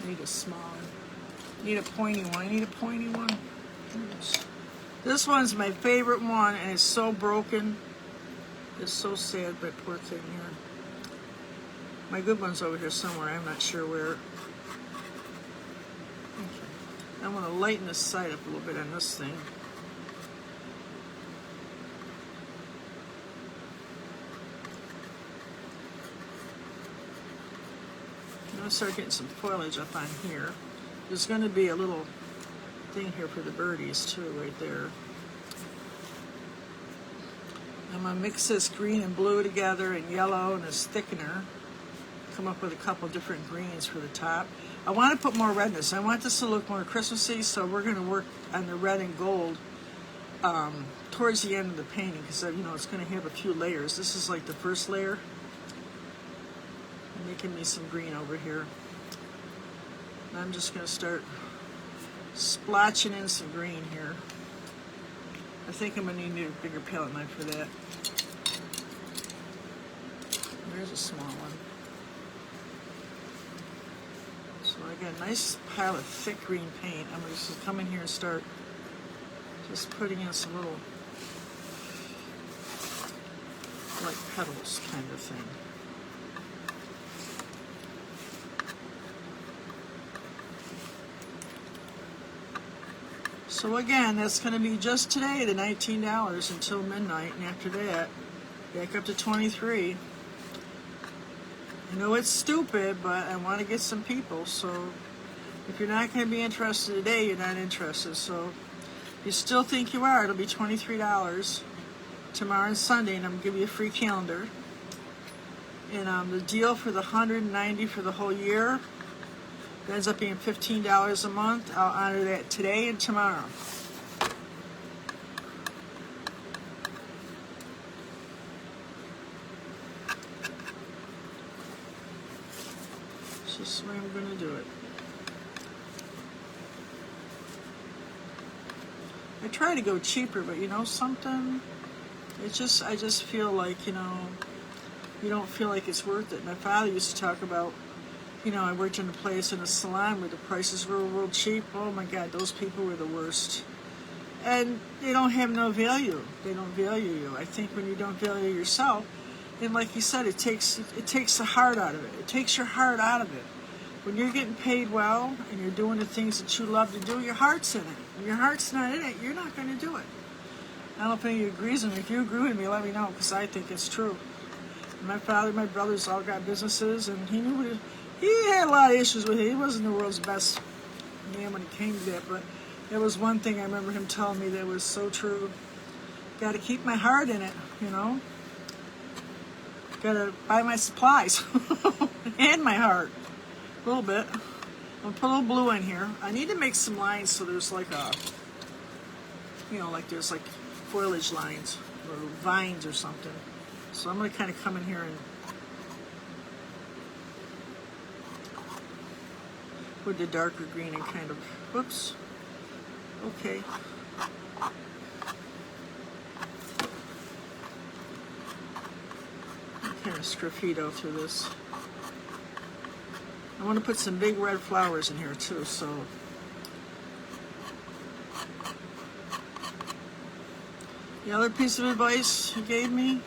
I need a smaller. Need a pointy one. I need a pointy one. Oops. This one's my favorite one, and it's so broken. It's so sad, but poor thing here. My good one's over here somewhere. I'm not sure where. Okay. I want to lighten this side up a little bit on this thing. I'm going to start getting some foliage up on here. There's going to be a little thing here for the birdies too, right there. I'm gonna mix this green and blue together and yellow and this thickener. Come up with a couple different greens for the top. I want to put more redness. I want this to look more Christmassy, so we're going to work on the red and gold towards the end of the painting, because you know it's going to have a few layers. This is like the first layer. I'm making me some green over here. And I'm just going to start splotching in some green here. I think I'm going to need a bigger palette knife for that. There's a small one. So I got a nice pile of thick green paint. I'm just going to come in here and start just putting in some little like petals kind of thing. So again, that's going to be just today, the $19 until midnight, and after that, back up to $23. I know it's stupid, but I want to get some people, so if you're not going to be interested today, you're not interested. So if you still think you are, it'll be $23 tomorrow and Sunday, and I'm going to give you a free calendar. And the deal for the $190 for the whole year, it ends up being $15 a month. I'll honor that today and tomorrow. It's just the way I'm going to do it. I try to go cheaper, but you know something? I just feel like, you know, you don't feel like it's worth it. My father used to talk about, you know, I worked in a place in a salon where the prices were real cheap. Oh my God, those people were the worst. And they don't have no value. They don't value you. I think when you don't value yourself, and like you said, it takes the heart out of it. It takes your heart out of it. When you're getting paid well and you're doing the things that you love to do, your heart's in it. When your heart's not in it, you're not going to do it. I don't know if any of you agrees with me. If you agree with me, let me know, because I think it's true. My father, my brothers all got businesses, and he knew what he had a lot of issues with it. He wasn't the world's best man when it came to that, but there was one thing I remember him telling me that was so true. Got to keep my heart in it, you know. Got to buy my supplies and my heart a little bit. I'll put a little blue in here. I need to make some lines so there's like a, you know, like there's like foliage lines or vines or something. So I'm going to kind of come in here and with the darker green and kind of, whoops, okay. Kind of sgraffito through this. I want to put some big red flowers in here too, so the other piece of advice he gave me,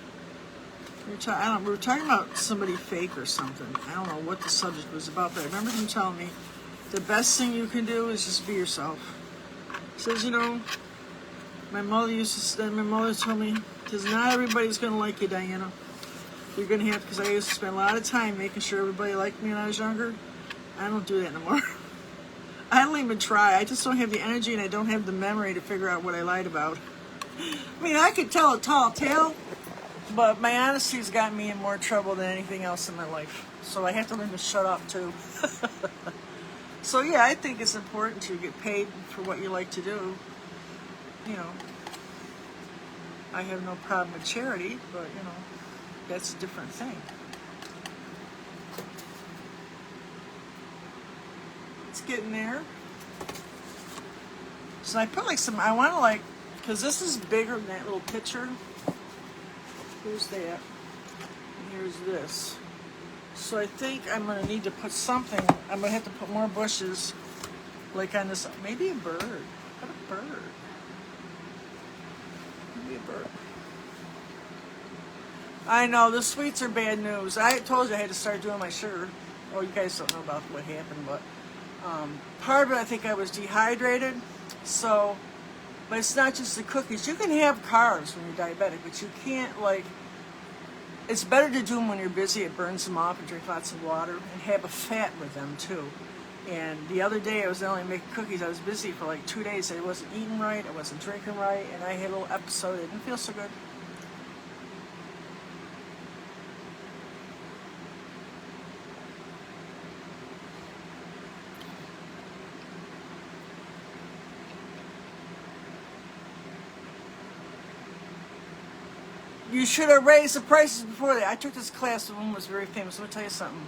we were talking about somebody fake or something. I don't know what the subject was about, but I remember him telling me the best thing you can do is just be yourself. He says, you know, my mother told me, because not everybody's going to like you, Diana. You're going to have, because I used to spend a lot of time making sure everybody liked me when I was younger. I don't do that anymore. I don't even try. I just don't have the energy and I don't have the memory to figure out what I lied about. I mean, I could tell a tall tale, but my honesty's got me in more trouble than anything else in my life. So I have to learn to shut up too. So yeah, I think it's important to get paid for what you like to do. You know, I have no problem with charity, but you know, that's a different thing. It's getting there. So I put like some, I want to like, because this is bigger than that little picture. Here's that. And here's this. So I think I'm going to need to put something, I'm going to have to put more bushes like on this, maybe a bird. What a bird. Maybe a bird. I know, the sweets are bad news. I told you I had to start doing my sugar. Oh, you guys don't know about what happened, but part of it, I think I was dehydrated. So, but it's not just the cookies. You can have carbs when you're diabetic, but you can't, like, it's better to do them when you're busy. It burns them off, and drink lots of water and have a fat with them too. And the other day I was not only making cookies, I was busy for like 2 days. I wasn't eating right, I wasn't drinking right, and I had a little episode. It didn't feel so good. You should have raised the prices before that. I took this class, the woman was very famous. Let me tell you something.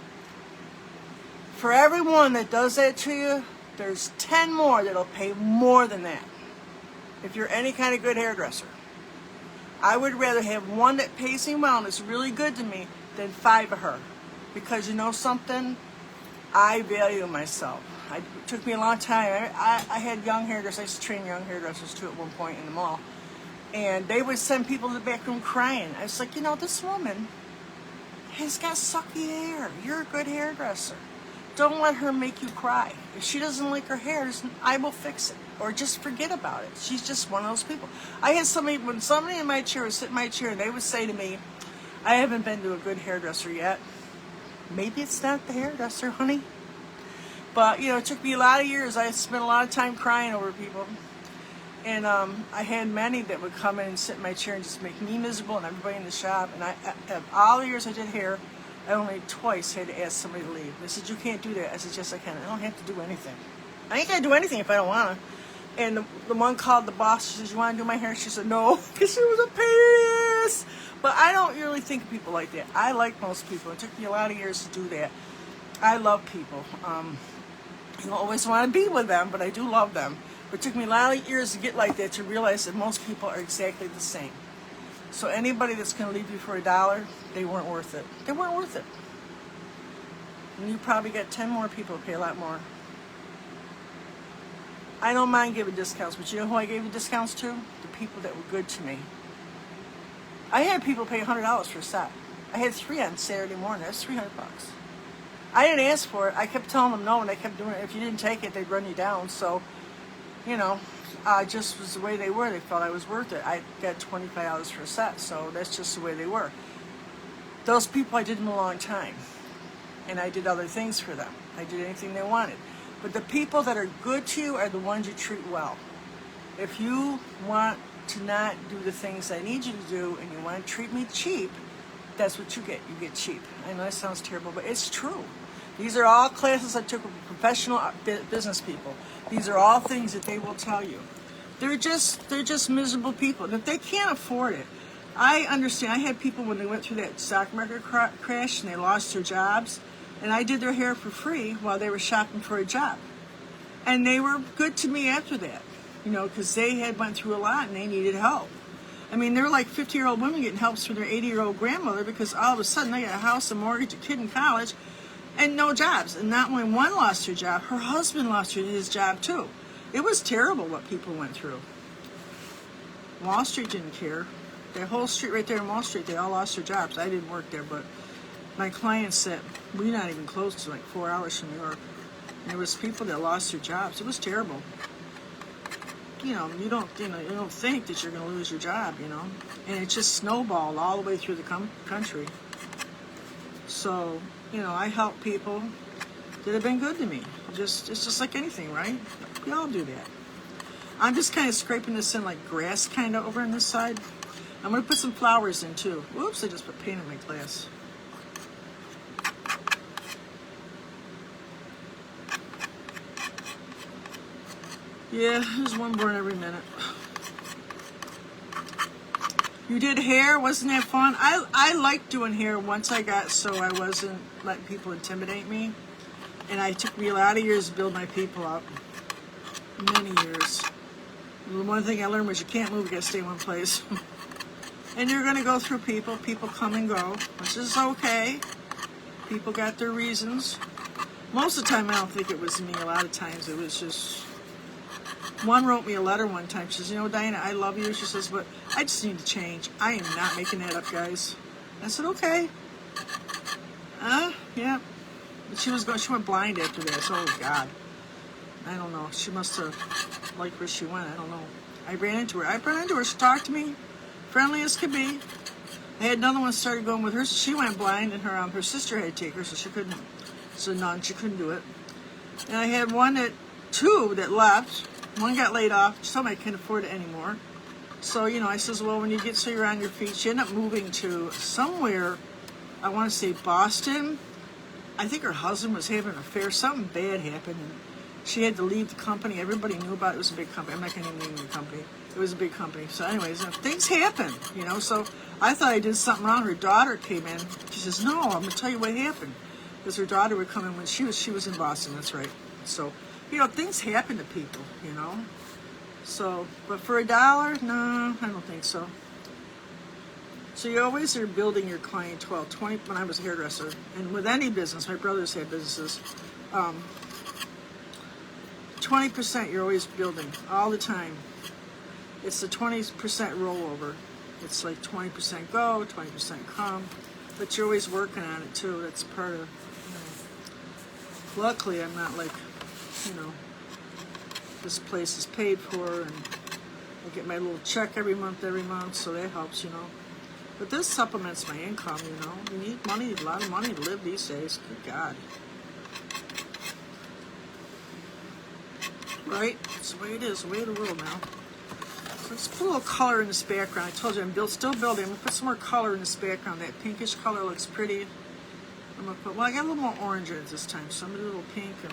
For everyone that does that to you, there's 10 more that'll pay more than that. If you're any kind of good hairdresser. I would rather have one that pays me well and is really good to me than 5 of her. Because you know something? I value myself. It took me a long time. I had young hairdressers. I used to train young hairdressers too at one point in the mall. And they would send people to the back room crying. I was like, you know, this woman has got sucky hair. You're a good hairdresser. Don't let her make you cry. If she doesn't like her hair, I will fix it. Or just forget about it. She's just one of those people. I had somebody, when somebody in my chair would sit in my chair, and they would say to me, I haven't been to a good hairdresser yet. Maybe it's not the hairdresser, honey. But, you know, it took me a lot of years. I spent a lot of time crying over people. And I had many that would come in and sit in my chair and just make me miserable and everybody in the shop. And of all the years I did hair, I only twice had to ask somebody to leave. They said, you can't do that. I said, yes, I can. I don't have to do anything. I ain't going to do anything if I don't want to. And the one called the boss. She said, you want to do my hair? She said, no, because she was a pain. But I don't really think of people like that. I like most people. It took me a lot of years to do that. I love people. I don't always want to be with them, but I do love them. It took me a lot of years to get like that, to realize that most people are exactly the same. So anybody that's going to leave you for $1, they weren't worth it. They weren't worth it. And you probably got 10 more people who pay a lot more. I don't mind giving discounts, but you know who I gave the discounts to? The people that were good to me. I had people pay $100 for a set. I had 3 on Saturday morning. That's $300. I didn't ask for it. I kept telling them no, and they kept doing it. If you didn't take it, they'd run you down. So, you know, just was the way they were. They felt I was worth it. I got $25 for a set, so that's just the way they were. Those people, I did them a long time, and I did other things for them. I did anything they wanted. But the people that are good to you are the ones you treat well. If you want to not do the things I need you to do, and you want to treat me cheap, that's what you get. You get cheap. I know that sounds terrible, but it's true. These are all classes I took with professional business people. These are all things that they will tell you. They're just miserable people. And if they can't afford it, I understand. I had people when they went through that stock market crash and they lost their jobs, and I did their hair for free while they were shopping for a job. And they were good to me after that, because they had went through a lot and they needed help. I mean, they're like 50-year-old women getting help from their 80-year-old grandmother because all of a sudden they got a house, a mortgage, a kid in college, and no jobs. And not only one lost her job, her husband lost his job too. It was terrible what people went through. Wall Street didn't care. That whole street right there in Wall Street, they all lost their jobs. I didn't work there, but my clients said, we're not even close to like 4 hours from New York. And there was people that lost their jobs. It was terrible. You don't think that you're going to lose your job, and it just snowballed all the way through the country. So, I help people that have been good to me. It's just like anything, right? We all do that. I'm just kind of scraping this in like grass kind of over on this side. I'm going to put some flowers in too. Whoops, I just put paint in my glass. Yeah, there's one born every minute. You did hair, wasn't that fun? I liked doing hair once I got so I wasn't letting people intimidate me. And it took me a lot of years to build my people up. Many years. The one thing I learned was you can't move, you gotta stay in one place. And you're gonna go through people come and go, which is okay. People got their reasons. Most of the time I don't think it was me. A lot of times it was just... One wrote me a letter one time. She says, Diana, I love you. She says, but I just need to change. I am not making that up, guys. I said, okay. Yeah. But she went blind after that. So, oh, God. I don't know. She must have liked where she went. I don't know. I ran into her. She talked to me. Friendly as could be. I had another one started going with her. So she went blind, and her sister had to take her, so she couldn't. So, none. She couldn't do it. And I had two that left. One got laid off. She told me I can't afford it anymore. So, I says, well, when you get so you're on your feet, she ended up moving to somewhere, I want to say Boston. I think her husband was having an affair. Something bad happened. And she had to leave the company. Everybody knew about it. It was a big company. I'm not going to name the company. It was a big company. So anyways, things happen, So I thought I did something wrong. Her daughter came in. She says, no, I'm going to tell you what happened. Because her daughter would come in when she was in Boston. That's right. So... things happen to people, So, but for $1, no, I don't think so. So you always are building your clientele. When I was a hairdresser, and with any business, my brothers had businesses, 20% you're always building, all the time. It's the 20% rollover. It's like 20% go, 20% come, but you're always working on it too. That's part of, luckily I'm not like, this place is paid for, and I get my little check every month, so that helps, But this supplements my income, You need money, a lot of money to live these days. Good God. Right? It's the way it is, the way of the world now. So let's put a little color in this background. I told you I'm still building. I'm going to put some more color in this background. That pinkish color looks pretty. I'm going to put, I got a little more orange in it this time, so I'm going to do a little pink and...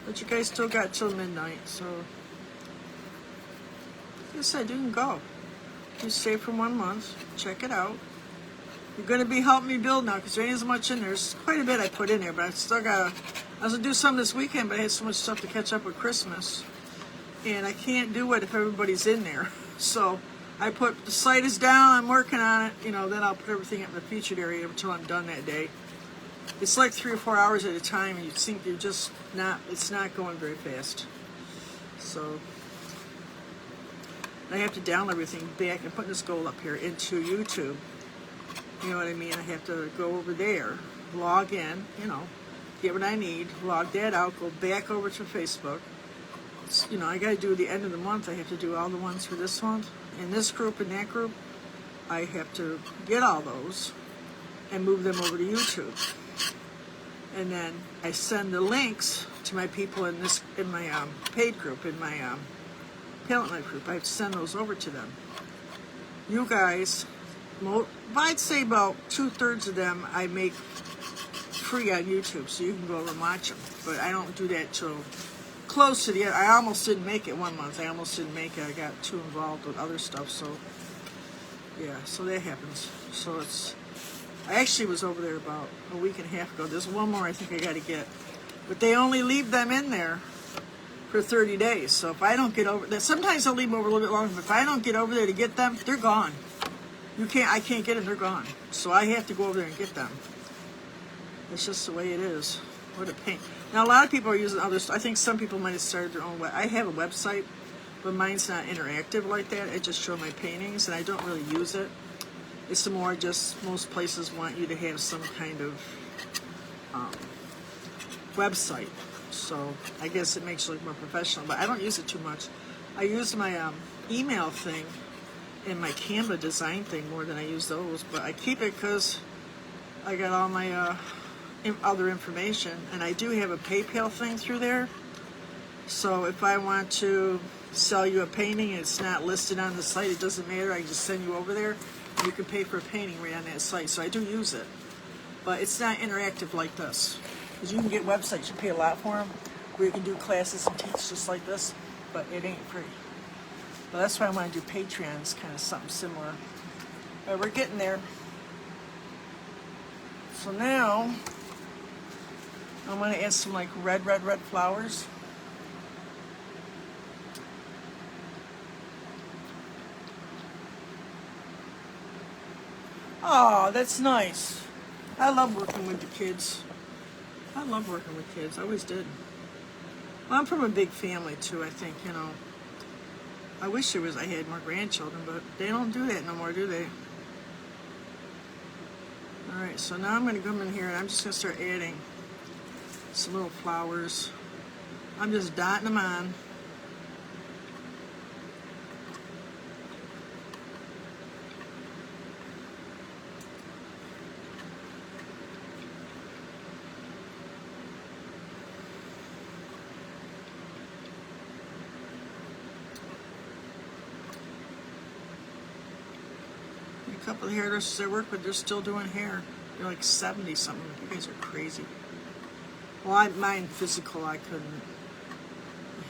But you guys still got till midnight, so like I said, you can go. You stay for 1 month, check it out. You're going to be helping me build now because there ain't as much in there. There's quite a bit I put in there, but I still got to... I was going to do some this weekend, but I had so much stuff to catch up with Christmas. And I can't do it if everybody's in there. So I put, the site is down, I'm working on it, then I'll put everything up in the featured area until I'm done that day. It's like 3 or 4 hours at a time, and you think you're just not, it's not going very fast. So I have to download everything back and put this goal up here into YouTube. You know what I mean? I have to go over there, log in, get what I need, log that out, go back over to Facebook. I got to do the end of the month. I have to do all the ones for this month, in this group, in that group. I have to get all those and move them over to YouTube. And then I send the links to my people in my paid group, in my Palette Knife group. I send those over to them. You guys, I'd say about 2/3 of them I make free on YouTube, so you can go over and watch them. But I don't do that till close to the end. I almost didn't make it one month. I almost didn't make it. I got too involved with other stuff. So yeah, so that happens. So I actually was over there about a week and a half ago. There's one more I think I got to get, but they only leave them in there for 30 days. So if I don't get over that, sometimes I'll leave them over a little bit longer. But if I don't get over there to get them, they're gone. I can't get them. They're gone. So I have to go over there and get them. It's just the way it is. What a pain. Now, a lot of people are using other stuff. I think some people might have started their own I have a website, but mine's not interactive like that. I just show my paintings, and I don't really use it. It's more just most places want you to have some kind of website. So I guess it makes you look more professional, but I don't use it too much. I use my email thing and my Canva design thing more than I use those, but I keep it because I got all my other information, and I do have a PayPal thing through there. So if I want to sell you a painting and it's not listed on the site, it doesn't matter. I just send you over there, and you can pay for a painting right on that site. So I do use it, but it's not interactive like this. Because you can get websites, you pay a lot for them, where you can do classes and teach just like this, but it ain't free. But that's why I want to do Patreons, kind of something similar. But we're getting there. So now I'm going to add some like red flowers. Oh, that's nice. I love working with the kids. I love working with kids. I always did. Well, I'm from a big family too, I think, you know. I wish I had more grandchildren, but they don't do that no more, do they? Alright, so now I'm going to come in here and I'm just going to start adding some little flowers. I'm just dotting them on. A couple of hairdressers I work with, they're still doing hair. They're like 70 something. You guys are crazy. Well, mine physical, I couldn't.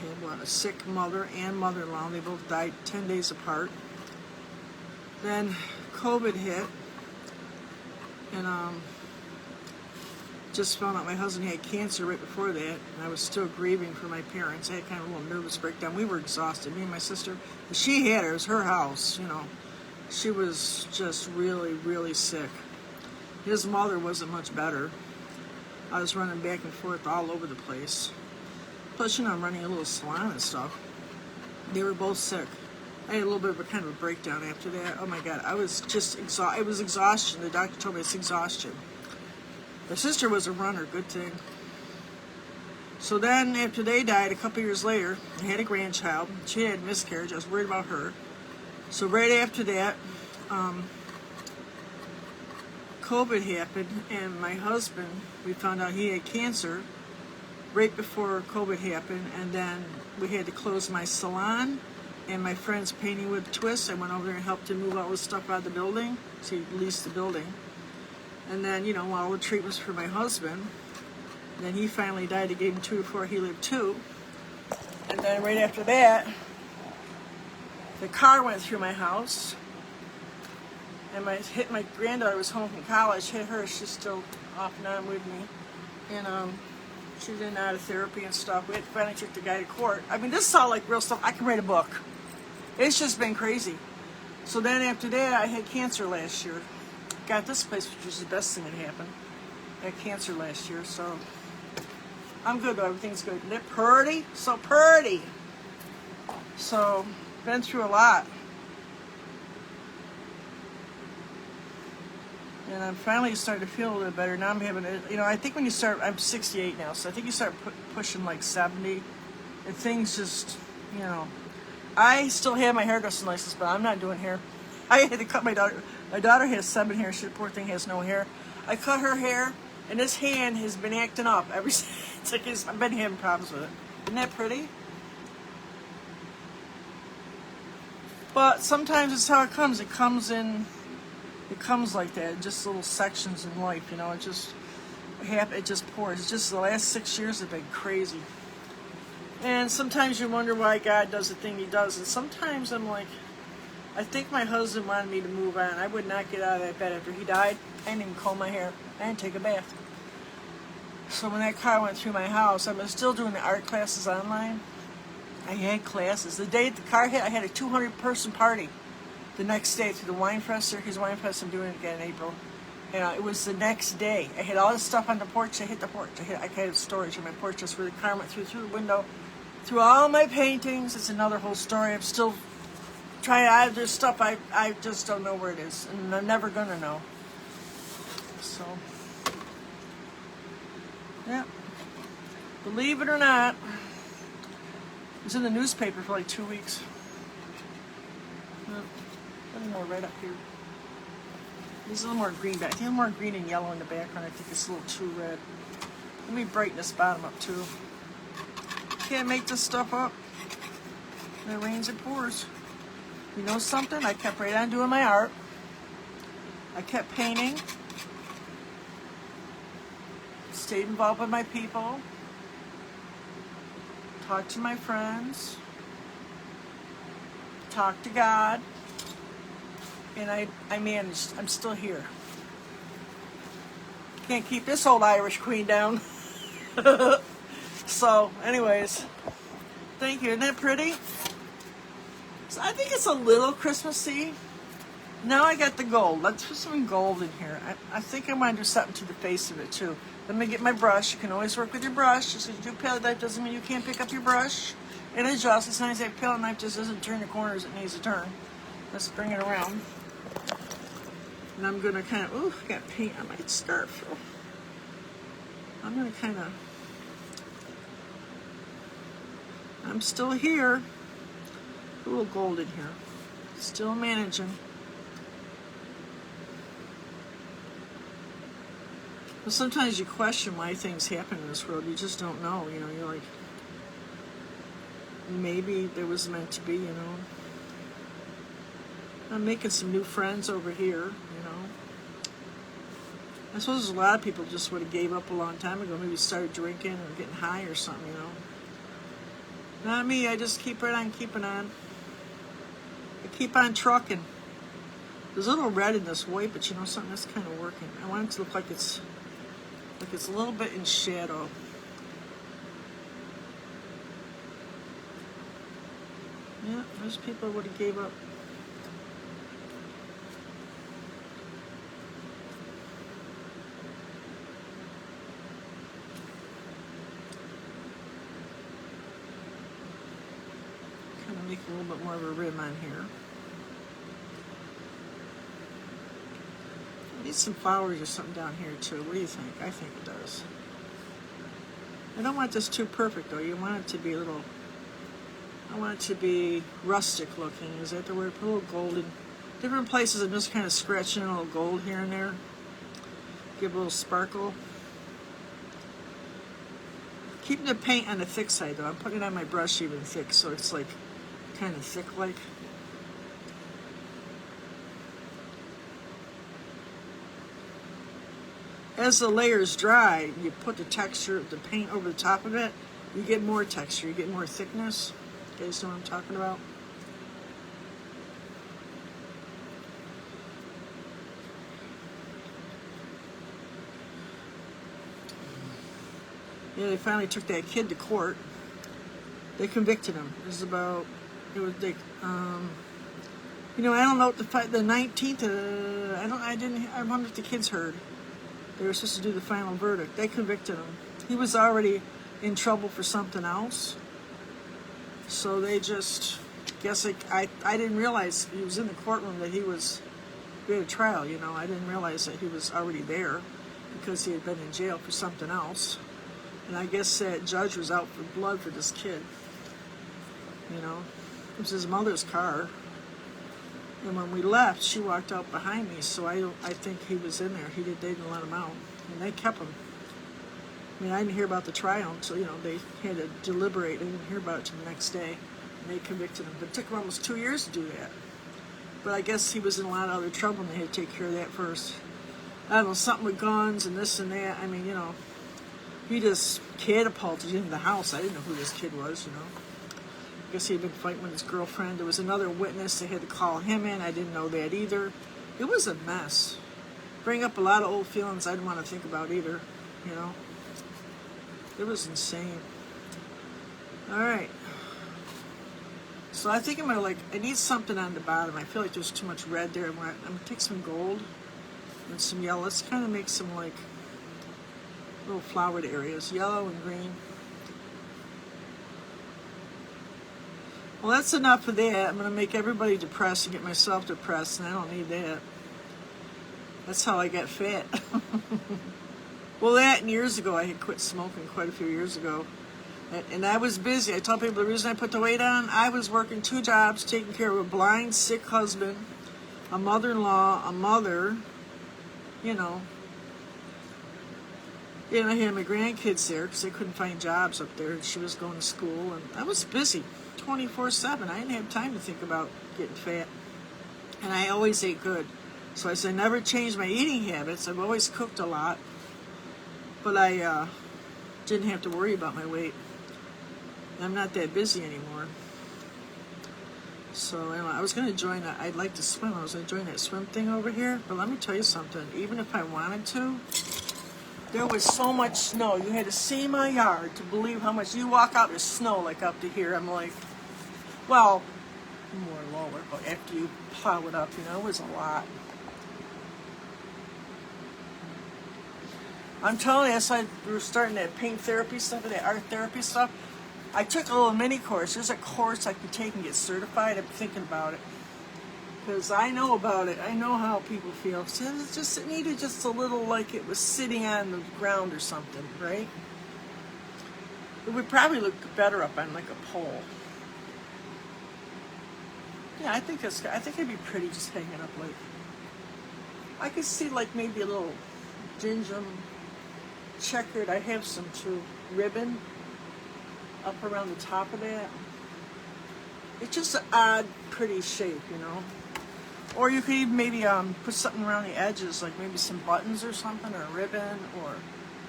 I had a sick mother and mother-in-law. They both died 10 days apart. Then COVID hit, and just found out my husband had cancer right before that, and I was still grieving for my parents. I had kind of a little nervous breakdown. We were exhausted, me and my sister. She had it was her house, you know. She was just really, really sick. His mother wasn't much better. I was running back and forth all over the place. Plus, you know, I'm running a little salon and stuff. They were both sick. I had a little bit of a kind of a breakdown after that. Oh my God, I was just exhausted. It was exhaustion. The doctor told me it's exhaustion. My sister was a runner, good thing. So then, after they died, a couple years later, I had a grandchild. She had miscarriage. I was worried about her. So right after that, COVID happened, and my husband, we found out he had cancer right before COVID happened, and then we had to close my salon and my friend's painting with Twist. I went over there and helped him move all his stuff out of the building, so he leased the building. And then, you know, all the treatments for my husband. And then he finally died. They gave him 2 before he lived 2. And then right after that, the car went through my house, and hit my granddaughter was home from college, hit her. She's still off and on with me, and she's in and out of therapy and stuff. We had finally took the guy to court. I mean, this is all like real stuff. I can write a book. It's just been crazy. So then after that, I had cancer last year. Got this place, which was the best thing that happened. I had cancer last year, so I'm good though. Everything's good. They're pretty, so pretty. So been through a lot. And I'm finally starting to feel a little better. Now I'm having, you know, I think when you start, I'm 68 now, so I think you start pushing like 70, and things just, you know, I still have my hairdressing license, but I'm not doing hair. I had to cut my daughter. My daughter has 7 hair. She, poor thing, has no hair. I cut her hair, and this hand has been acting up ever since. I've been having problems with it. Isn't that pretty? But sometimes it's how it comes. It comes like that, just little sections in life, you know. It just pours. It's just the last 6 years have been crazy. And sometimes you wonder why God does the thing he does. And sometimes I'm like, I think my husband wanted me to move on. I would not get out of that bed after he died. I didn't even comb my hair. I didn't take a bath. So when that car went through my house, I was still doing the art classes online. I had classes. The day the car hit, I had a 200-person party the next day through the Wine Fest, Syracuse Wine Fest. I'm doing it again in April. And it was the next day. I had all this stuff on the porch. I hit the porch. I had storage on my porch just where the car went through the window. Through all my paintings. It's another whole story. I'm still trying to add this stuff. I just don't know where it is. And I'm never going to know. So, yeah. Believe it or not, it was in the newspaper for like 2 weeks. A little more right up here. There's a little more green back. I think more green and yellow in the background. I think it's a little too red. Let me brighten this bottom up too. Can't make this stuff up. When it rains, it pours. You know something? I kept right on doing my art. I kept painting. Stayed involved with my people. Talked to my friends. Talked to God. And I managed. I'm still here. Can't keep this old Irish queen down. So, anyways, thank you. Isn't that pretty? So I think it's a little Christmassy. Now I got the gold. Let's put some gold in here. I think I want to do something to the face of it too. Let me get my brush. You can always work with your brush. Just because you do palette knife doesn't mean you can't pick up your brush and adjust. It's nice that palette knife just doesn't turn the corners it needs to turn. Let's bring it around. And I'm going to kind of, ooh, I got paint on my scarf. I'm going to kind of, I'm still here. A little gold in here. Still managing. But sometimes you question why things happen in this world. You just don't know. You know, you're like, maybe there was meant to be, you know. I'm making some new friends over here, you know. I suppose a lot of people just would have gave up a long time ago. Maybe started drinking or getting high or something, you know. Not me. I just keep right on keeping on. I keep on trucking. There's a little red in this white, but you know something, that's kind of working. I want it to look like it's a little bit in shadow. Yeah, there's people who would have gave up. Kind of make a little bit more of a rim on here. Need some flowers or something down here too. What do you think? I think it does. I don't want this too perfect though. You want it to be a little, I want it to be rustic looking. Is that the word? Put a little golden. Different places I'm just kind of scratching a little gold here and there. Give a little sparkle. Keeping the paint on the thick side though. I'm putting it on my brush even thick so it's like kind of thick like. As the layers dry, you put the texture of the paint over the top of it, you get more texture, you get more thickness. You guys know what I'm talking about? Yeah, they finally took that kid to court. They convicted him. It was about, you know, I don't know what the 19th, I wonder if the kids heard. They were supposed to do the final verdict. They convicted him. He was already in trouble for something else. So they just, I didn't realize he was in the courtroom that we had a trial, you know. I didn't realize that he was already there because he had been in jail for something else. And I guess that judge was out for blood for this kid. You know, it was his mother's car. And when we left, she walked out behind me, so I think he was in there. They didn't let him out, and they kept him. I mean, I didn't hear about the trial until, they had to deliberate. I didn't hear about it till the next day, and they convicted him. But it took him almost 2 years to do that. But I guess he was in a lot of other trouble, and they had to take care of that first. I don't know, something with guns and this and that. I mean, he just catapulted into the house. I didn't know who this kid was, I guess he had been fighting with his girlfriend. There was another witness. They had to call him in. I didn't know that either. It was a mess. Bring up a lot of old feelings I didn't want to think about either, It was insane. All right. So I think I'm going to I need something on the bottom. I feel like there's too much red there. I'm going to take some gold and some yellow. Let's kind of make some little flowered areas, yellow and green. Well, that's enough of that. I'm going to make everybody depressed and get myself depressed, and I don't need that. That's how I get fat. Well, that and years ago, I had quit smoking quite a few years ago. And I was busy. I tell people the reason I put the weight on, I was working 2 jobs, taking care of a blind, sick husband, a mother-in-law, a mother, And I had my grandkids there because they couldn't find jobs up there. And she was going to school, and I was busy 24/7. I didn't have time to think about getting fat. And I always ate good. So I said, never changed my eating habits. I've always cooked a lot. But I didn't have to worry about my weight. I'm not that busy anymore. So anyway, I was going to join that. I'd like to swim. I was going to join that swim thing over here. But let me tell you something. Even if I wanted to, there was so much snow. You had to see my yard to believe how much. You walk out, there's snow like up to here. I'm like, well, more lower, but after you plow it up, it was a lot. I'm telling you, we were starting that paint therapy stuff and that art therapy stuff. I took a little mini course. There's a course I could take and get certified. I'm thinking about it. Because I know about it. I know how people feel. So it needed just a little, like it was sitting on the ground or something, right? It would probably look better up on like a pole. Yeah, I think it'd be pretty just hanging up like. I could see like maybe a little gingham checkered. I have some too. Ribbon up around the top of that. It's just an odd, pretty shape, Or you could even maybe put something around the edges, like maybe some buttons or something, or a ribbon, or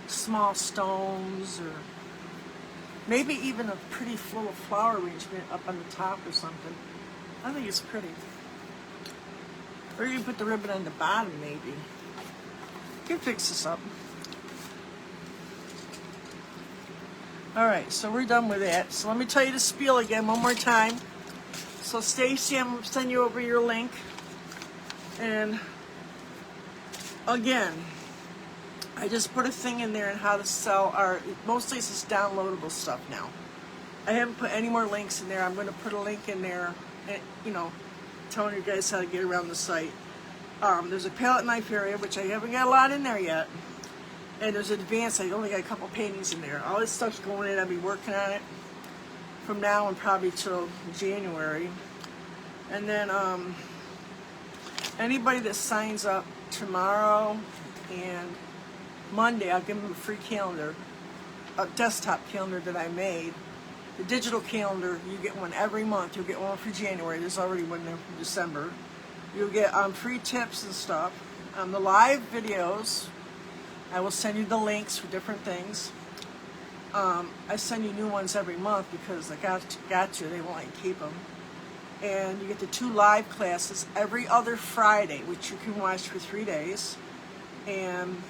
small stones, or maybe even a pretty little flower arrangement up on the top or something. I think it's pretty. Or you can put the ribbon on the bottom, maybe. You can fix this up. All right, so we're done with that. So let me tell you the spiel again one more time. So Stacy, I'm going to send you over your link. And again, I just put a thing in there on how to sell art. Mostly it's just downloadable stuff now. I haven't put any more links in there. I'm going to put a link in there, and, telling you guys how to get around the site. There's a palette knife area, which I haven't got a lot in there yet. And there's advanced, I only got a couple paintings in there. All this stuff's going in. I'll be working on it from now and probably till January. And then anybody that signs up tomorrow and Monday, I'll give them a free calendar, a desktop calendar that I made. The digital calendar, you get one every month. You'll get one for January. There's already one there for December. You'll get free tips and stuff. The live videos, I will send you the links for different things. I send you new ones every month because I got you. They won't let you keep them. And you get the 2 live classes every other Friday, which you can watch for 3 days. And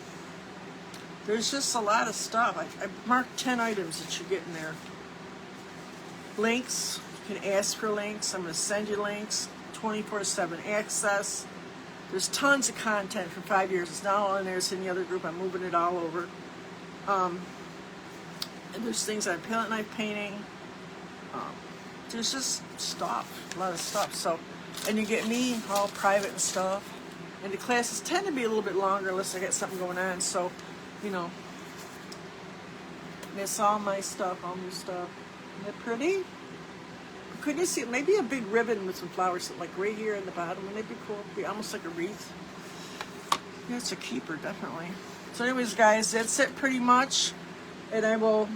there's just a lot of stuff. I marked 10 items that you get in there. Links, you can ask for links. I'm going to send you links, 24/7 access. There's tons of content for 5 years. It's not all in there, it's in the other group. I'm moving it all over. And there's things on palette knife painting. There's just stuff, a lot of stuff. So, and you get me all private and stuff. And the classes tend to be a little bit longer unless I got something going on. So, that's all my stuff, all new stuff. Isn't it pretty? Couldn't you see maybe a big ribbon with some flowers like right here in the bottom? Wouldn't it be cool? Be almost like a wreath. Yeah, it's a keeper, definitely. So anyways, guys, that's it pretty much. And I will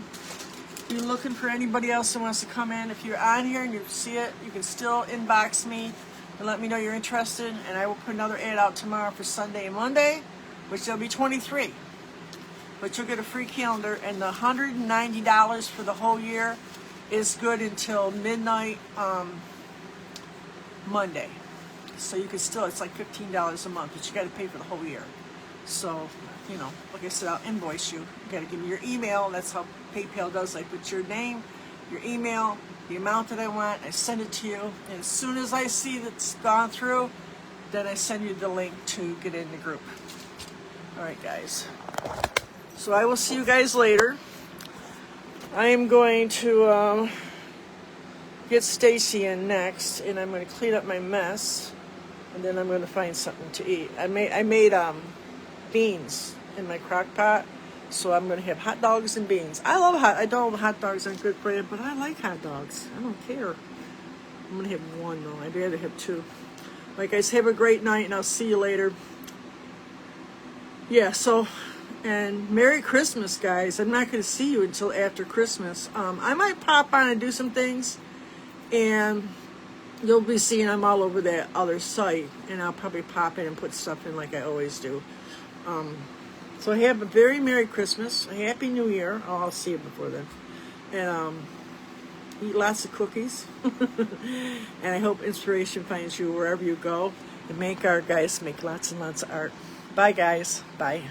be looking for anybody else who wants to come in. If you're on here and you see it, you can still inbox me and let me know you're interested. And I will put another ad out tomorrow for Sunday and Monday, which there'll be 23. But you'll get a free calendar, and the $190 for the whole year is good until midnight Monday. So you can still, it's like $15 a month, but you got to pay for the whole year. So, you know, like I said, I'll invoice you. You got to give me your email. That's how PayPal does. I put your name, your email, the amount that I want. I send it to you. And as soon as I see that's gone through, then I send you the link to get in the group. All right, guys. So I will see you guys later. I am going to get Stacy in next, and I'm going to clean up my mess, and then I'm going to find something to eat. I made beans in my crock pot, so I'm going to have hot dogs and beans. I know hot dogs aren't good for you, but I like hot dogs. I don't care. I'm going to have one, though. I'd rather have two. All right, guys, have a great night, and I'll see you later. Yeah, so... And Merry Christmas, guys. I'm not going to see you until after Christmas. I might pop on and do some things, and you'll be seeing I'm all over that other site, and I'll probably pop in and put stuff in like I always do. So have a very Merry Christmas, a Happy New Year. Oh, I'll see you before then. And eat lots of cookies. And I hope inspiration finds you wherever you go. And make art, guys. Make lots and lots of art. Bye, guys. Bye.